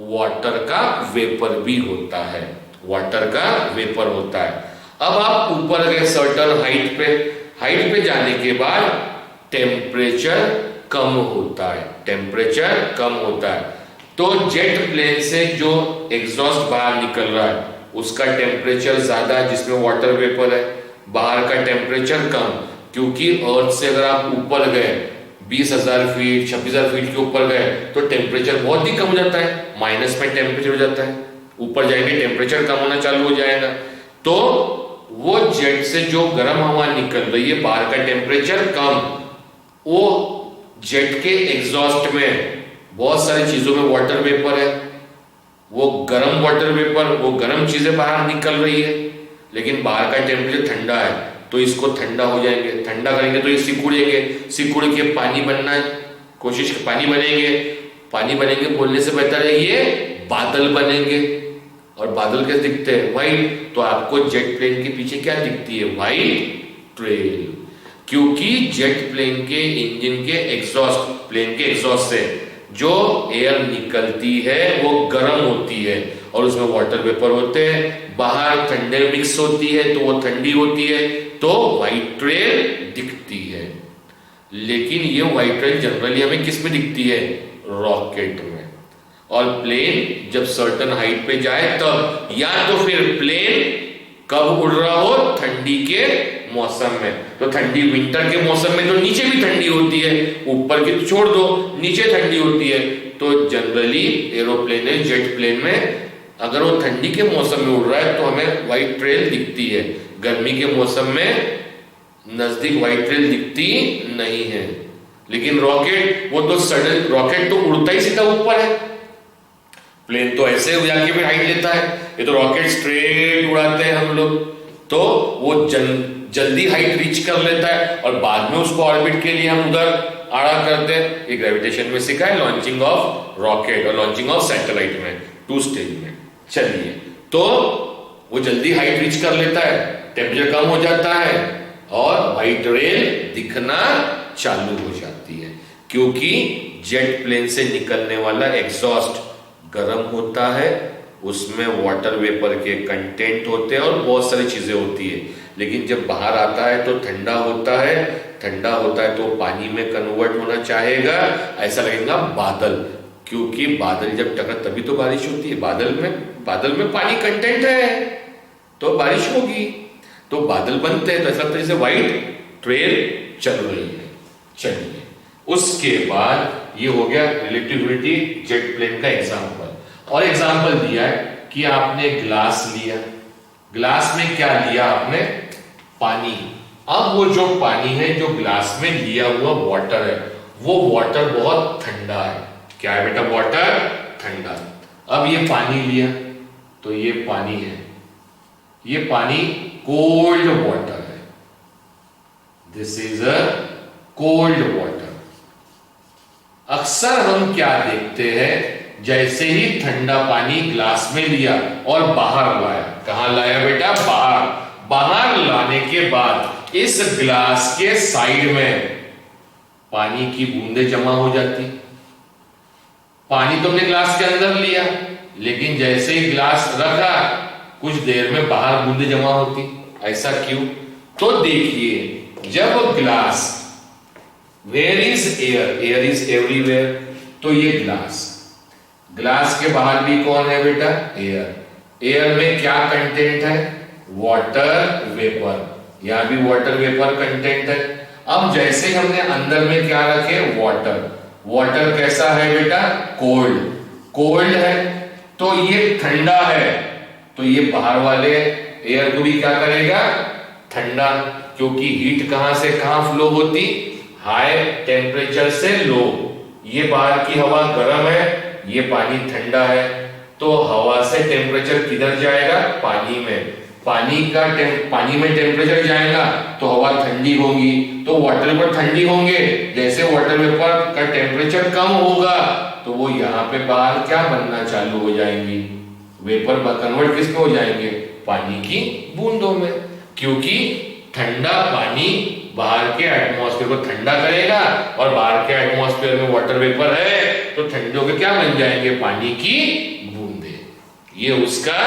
Speaker 1: वाटर का वेपर भी होता है, वाटर का वेपर होता है। अब आप ऊपर गए सर्टन हाइट पे जाने के बाद टेम्परेचर कम होता है, टेम्परेचर कम होता है। तो जेट प्लेन से जो एग्जॉस्ट बाहर निकल रहा है उसका टेम्परेचर ज्यादा है, जिसमें वाटर वेपर है, बाहर का टेम्परेचर कम, क्योंकि अर्थ से अगर आप ऊपर गए 20,000 फीट 26,000 फीट के ऊपर गए तो टेम्परेचर बहुत ही कम हो जाता है, माइनस में टेम्परेचर हो जाता है। ऊपर जाएंगे टेम्परेचर कम होना चालू हो जाएगा। तो वो जेट से जो गर्म हवा निकल रही है, बाहर का टेम्परेचर कम, वो जेट के एग्जॉस्ट में बहुत सारी चीजों में वाटर वेपर है, वो गर्म वाटर वेपर, वो गर्म चीजें बाहर निकल रही है, लेकिन बाहर का टेम्परेचर ठंडा है, तो इसको ठंडा हो जाएंगे, ठंडा करेंगे तो ये सिकुड़ेंगे, सिकुड़ के पानी बनना कोशिश, पानी बनेंगे, पानी बनेंगे बोलने से बेहतर है ये बादल बनेंगे। और बादल कैसे दिखते हैं? व्हाइट। तो आपको जेट प्लेन के पीछे क्या दिखती है? व्हाइट ट्रेल, क्योंकि जेट प्लेन के इंजन के एग्जॉस्ट, प्लेन के एग्जॉस्ट से जो एयर निकलती है वो गर्म होती है, और उसमें वाटर वेपर होते हैं, बाहर ठंडे मिक्स होती है तो वो ठंडी होती है, तो व्हाइट ट्रेल दिखती है। लेकिन ये व्हाइट ट्रेल जनरली हमें किस में दिखती है? रॉकेट में। और प्लेन जब सर्टन हाइट पे जाए तब, या तो फिर प्लेन कब उड़ रहा हो? ठंडी के मौसम में। तो ठंडी विंटर के मौसम में तो नीचे भी ठंडी होती है, ऊपर की तो छोड़ दो, नीचे ठंडी होती है। तो जनरली एरोप्लेन है, जेट प्लेन में अगर वो ठंडी के मौसम में उड़ रहा है तो हमें व्हाइट ट्रेल दिखती है। गर्मी के मौसम में नजदीक व्हाइट ट्रेल दिखती नहीं है। लेकिन रॉकेट, वो तो सडन, रॉकेट तो उड़ता ही सीधा ऊपर है, प्लेन तो ऐसे जाके भी हाइट लेता है। ये तो रॉकेट स्ट्रेट उड़ाते हैं हम लोग, तो वो जल्दी हाइट रीच कर लेता है और बाद में उसको ऑर्बिट के लिए हम उधर आड़ा करते हैं। ये ग्रेविटेशन में सीखा है, लॉन्चिंग ऑफ रॉकेट और लॉन्चिंग ऑफ सैटेलाइट में, 2 स्टेज में। चलिए, तो वो जल्दी हाइट रीच कर लेता है, टेम्परेचर कम हो जाता है और व्हाइट ट्रेल दिखना चालू हो जाती है, क्योंकि जेट प्लेन से निकलने वाला एग्जॉस्ट गर्म होता है, उसमें वाटर वेपर के कंटेंट होते हैं और बहुत सारी चीजें होती है। लेकिन जब बाहर आता है तो ठंडा होता है, ठंडा होता है तो पानी में कन्वर्ट होना चाहेगा, ऐसा लगेगा बादल, क्योंकि बादल जब टकरा तभी तो बारिश होती है। बादल में पानी कंटेंट है तो बारिश होगी, तो बादल बनते हैं, तो ऐसा लगता है जैसे व्हाइट ट्रेल चल रही है। चलिए, उसके बाद ये हो गया रिलेटिविटी जेट प्लेन का एग्जांपल। और एग्जांपल दिया है कि आपने ग्लास लिया, ग्लास में क्या लिया आपने? पानी। अब वो जो पानी है जो ग्लास में लिया हुआ वाटर है, वो वाटर बहुत ठंडा है। क्या है बेटा? वाटर ठंडा। अब ये पानी लिया तो ये पानी है, ये पानी कोल्ड वाटर है, this is a cold water. अक्सर हम क्या देखते हैं, जैसे ही ठंडा पानी ग्लास में लिया और बाहर लाया, कहां लाया बेटा? बाहर लाने के बाद इस ग्लास के साइड में पानी की बूंदें जमा हो जाती। पानी तो हमने ग्लास के अंदर लिया, लेकिन जैसे ही ग्लास रखा कुछ देर में बाहर बूंदें जमा होती। ऐसा क्यों? तो देखिए, जब glass, where is air? Air is everywhere. तो ये ग्लास के बाहर भी कौन है बेटा? एयर। एयर में क्या कंटेंट है? Water vapour. यहां भी वाटर वेपर कंटेंट है। अब जैसे ही हमने अंदर में क्या रखे? वाटर कैसा है बेटा? कोल्ड है। तो ये ठंडा है, तो ये बाहर वाले एयर को भी क्या करेगा? ठंडा, क्योंकि हीट कहां से कहां फ्लो होती? हाई टेम्परेचर से लो। ये बाहर की हवा गर्म है, ये पानी ठंडा है, तो हवा से टेम्परेचर किधर जाएगा? पानी में। पानी में टेम्परेचर जाएगा तो हवा ठंडी होगी, तो वाटर वेपर ठंडी होंगे। जैसे वाटर वेपर का टेम्परेचर कम होगा तो वो यहाँ पे बाहर क्या बनना चालू हो जाएंगी? वेपर कन्वर्ट किस में हो जाएंगे? पानी की बूंदों में, क्योंकि ठंडा पानी बाहर के एटमॉस्फेयर को ठंडा करेगा और बाहर के एटमॉस्फेयर में वाटर वेपर है तो ठंडे होकर क्या बन जाएंगे? पानी की बूंदे। ये उसका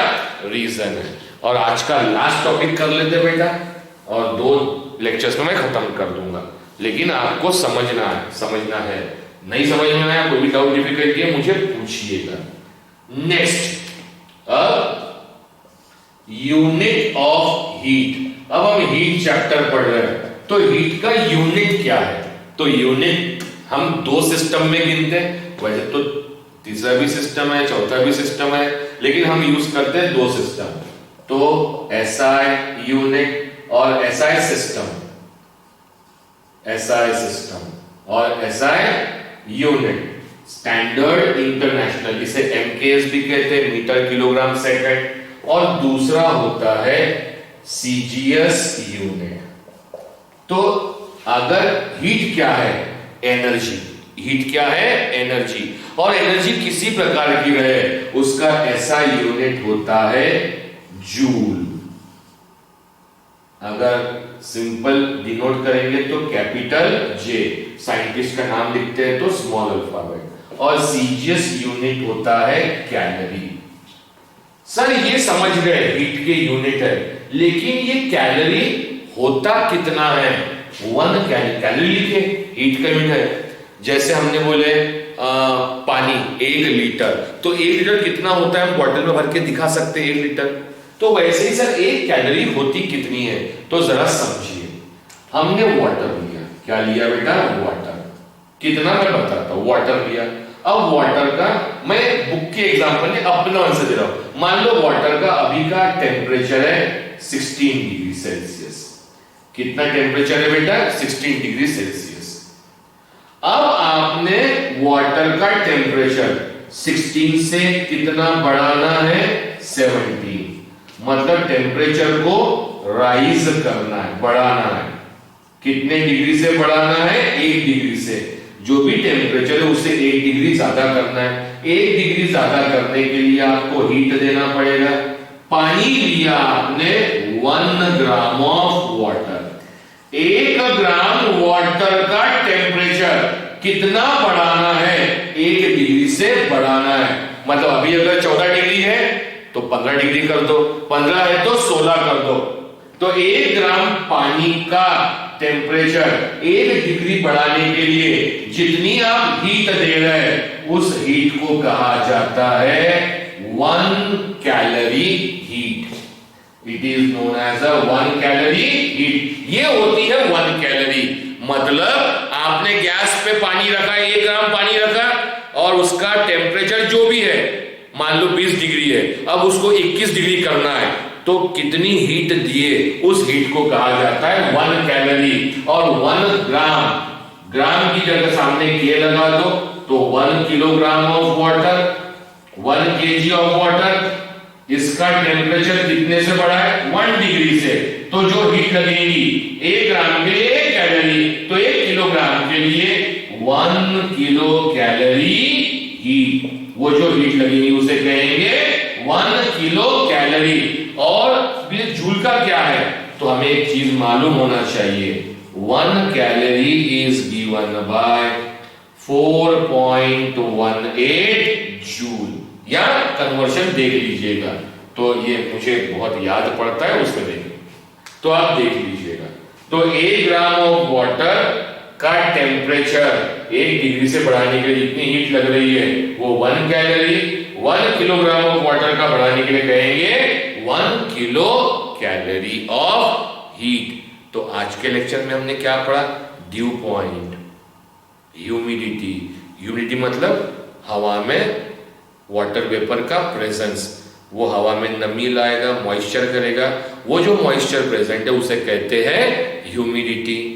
Speaker 1: रीजन है। और आज का लास्ट टॉपिक कर लेते बेटा, और 2 लेक्चर्स में मैं खत्म कर दूंगा, लेकिन आपको समझना है। नहीं समझ में आया, कोई भी डाउट डिफिकल्टी है मुझे पूछिएगा। Next, unit of heat. अब हम हीट चैप्टर पढ़ रहे हैं, तो हीट का यूनिट क्या है? तो यूनिट हम 2 सिस्टम में गिनते हैं। वैसे तो तीसरा भी सिस्टम है, चौथा भी सिस्टम है, लेकिन हम यूज करते हैं 2 सिस्टम। तो SI यूनिट और SI सिस्टम, और SI यूनिट, स्टैंडर्ड इंटरनेशनल, इसे MKS भी कहते हैं, मीटर किलोग्राम सेकंड। और दूसरा होता है CGS यूनिट। तो अगर हीट क्या है? एनर्जी। हीट क्या है? एनर्जी। और एनर्जी किसी प्रकार की रहे, उसका SI यूनिट होता है जूल। अगर सिंपल डिनोट करेंगे तो कैपिटल J, साइंटिस्ट का नाम लिखते हैं तो स्मॉल अल्फाबेट। और CGS यूनिट होता है कैलोरी। सर ये समझ गए हीट के यूनिट है, लेकिन ये कैलोरी होता कितना है? 1 कैलोरी लिखे, हीट का यूनिट है। जैसे हमने बोले पानी 1 लीटर, तो 1 लीटर कितना होता है हम बॉटल में भर के दिखा सकते हैं 1 लीटर। तो वैसे ही सर 1 कैलोरी होती कितनी है, तो जरा समझिए। हमने वाटर लिया, क्या लिया बेटा, वाटर। कितना मैं बताता हूं, वाटर लिया। अब वाटर का मैं बुक के एग्जांपल में अपना आंसर दे रहा हूं। मान लो वाटर का अभी का टेम्परेचर है 16 डिग्री सेल्सियस। कितना टेम्परेचर है बेटा, 16 डिग्री सेल्सियस। अब आपने वाटर का टेम्परेचर 16 से कितना बढ़ाना है, 17। मतलब टेम्परेचर को राइज करना है, बढ़ाना है। कितने डिग्री से बढ़ाना है, 1 डिग्री से। जो भी टेम्परेचर है उसे 1 डिग्री ज्यादा करना है। 1 डिग्री ज्यादा करने के लिए आपको हीट देना पड़ेगा। पानी लिया आपने 1 gram of water. 1 gram water का टेम्परेचर कितना बढ़ाना है, 1 डिग्री से बढ़ाना है। मतलब अभी अगर 14 डिग्री है तो 15 डिग्री कर दो, 15 है तो 16 कर दो। तो 1 ग्राम पानी का टेम्परेचर 1 डिग्री बढ़ाने के लिए जितनी आप हीट दे रहे हैं उस हीट को कहा जाता है 1 calorie heat. It is known as a 1 calorie heat. ये होती है 1 कैलोरी। मतलब आपने गैस पे पानी रखा, 1 ग्राम पानी रखा और उसका टेम्परेचर जो भी है मान लो 20 डिग्री है, अब उसको 21 डिग्री करना है तो कितनी हीट दिए उस हीट को कहा जाता है 1 कैलोरी। और 1 ग्राम, ग्राम की जगह सामने के लगा दो तो 1 kilogram of water, 1 KG of water. इसका टेम्परेचर कितने से बढ़ा है, 1 डिग्री से। तो जो हीट लगेगी 1 ग्राम के लिए 1 कैलोरी, तो 1 किलोग्राम के लिए 1 किलो कैलोरी हीट। वो जो हीट लगेगी उसे कहेंगे 1 किलो कैलोरी। और जूल का क्या है, तो हमें एक चीज मालूम होना चाहिए। 1 calorie is given by 4.18 joule. या कन्वर्शन देख लीजिएगा, तो ये मुझे बहुत याद पड़ता है, उसमें देखिए तो आप देख लीजिएगा। तो 1 ग्राम ऑफ वाटर का टेम्परेचर 1 डिग्री से बढ़ाने के लिए जितनी हीट लग रही है वो 1 कैलोरी। 1 किलोग्राम ऑफ वाटर का बढ़ाने के लिए कहेंगे 1 किलो कैलोरी ऑफ हीट। तो आज के लेक्चर में हमने क्या पढ़ा, ड्यू पॉइंट, ह्यूमिडिटी। ह्यूमिडिटी मतलब हवा में वाटर वेपर का प्रेजेंस, वो हवा में नमी लाएगा, मॉइस्चर करेगा। वो जो मॉइस्चर प्रेजेंट है उसे कहते हैं ह्यूमिडिटी।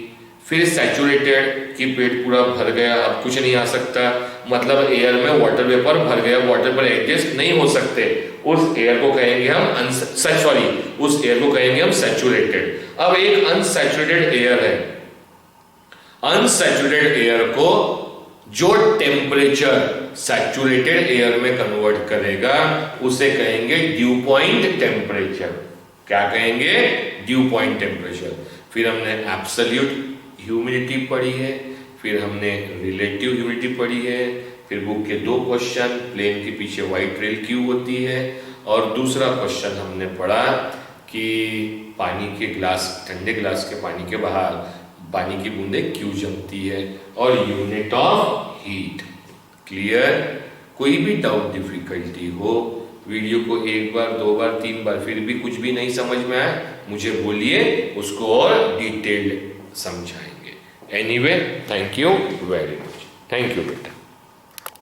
Speaker 1: फिर सैचुरेटेड कि पेट पूरा भर गया, अब कुछ नहीं आ सकता, मतलब एयर में वाटर वेपर भर गया, वाटर पर एडजस्ट नहीं हो सकते, उस एयर को कहेंगे हम उस एयर को कहेंगे हम सैचुरेटेड। अब एक अनसैचुरेटेड एयर है, अनसैचुरेटेड एयर को जो टेम्परेचर सैचुरेटेड एयर में कन्वर्ट करेगा उसे कहेंगे ड्यू पॉइंट टेम्परेचर। क्या कहेंगे, ड्यू पॉइंट टेम्परेचर। फिर हमने एब्सोल्यूट ह्यूमिडिटी पढ़ी है, फिर हमने रिलेटिव ह्यूमिडिटी पढ़ी है। फिर बुक के 2 क्वेश्चन, प्लेन के पीछे व्हाइट रेल क्यों होती है, और दूसरा क्वेश्चन हमने पढ़ा कि पानी के ग्लास, ठंडे ग्लास के पानी के बाहर पानी की बूंदें क्यों जमती है, और यूनिट ऑफ हीट। क्लियर। कोई भी डाउट, डिफिकल्टी हो, वीडियो को 1 बार 2 बार 3 बार फिर भी कुछ भी नहीं समझ में आए मुझे बोलिए, उसको और डिटेल्ड समझाएंगे। Anyway, thank you very much. Thank you बेटा।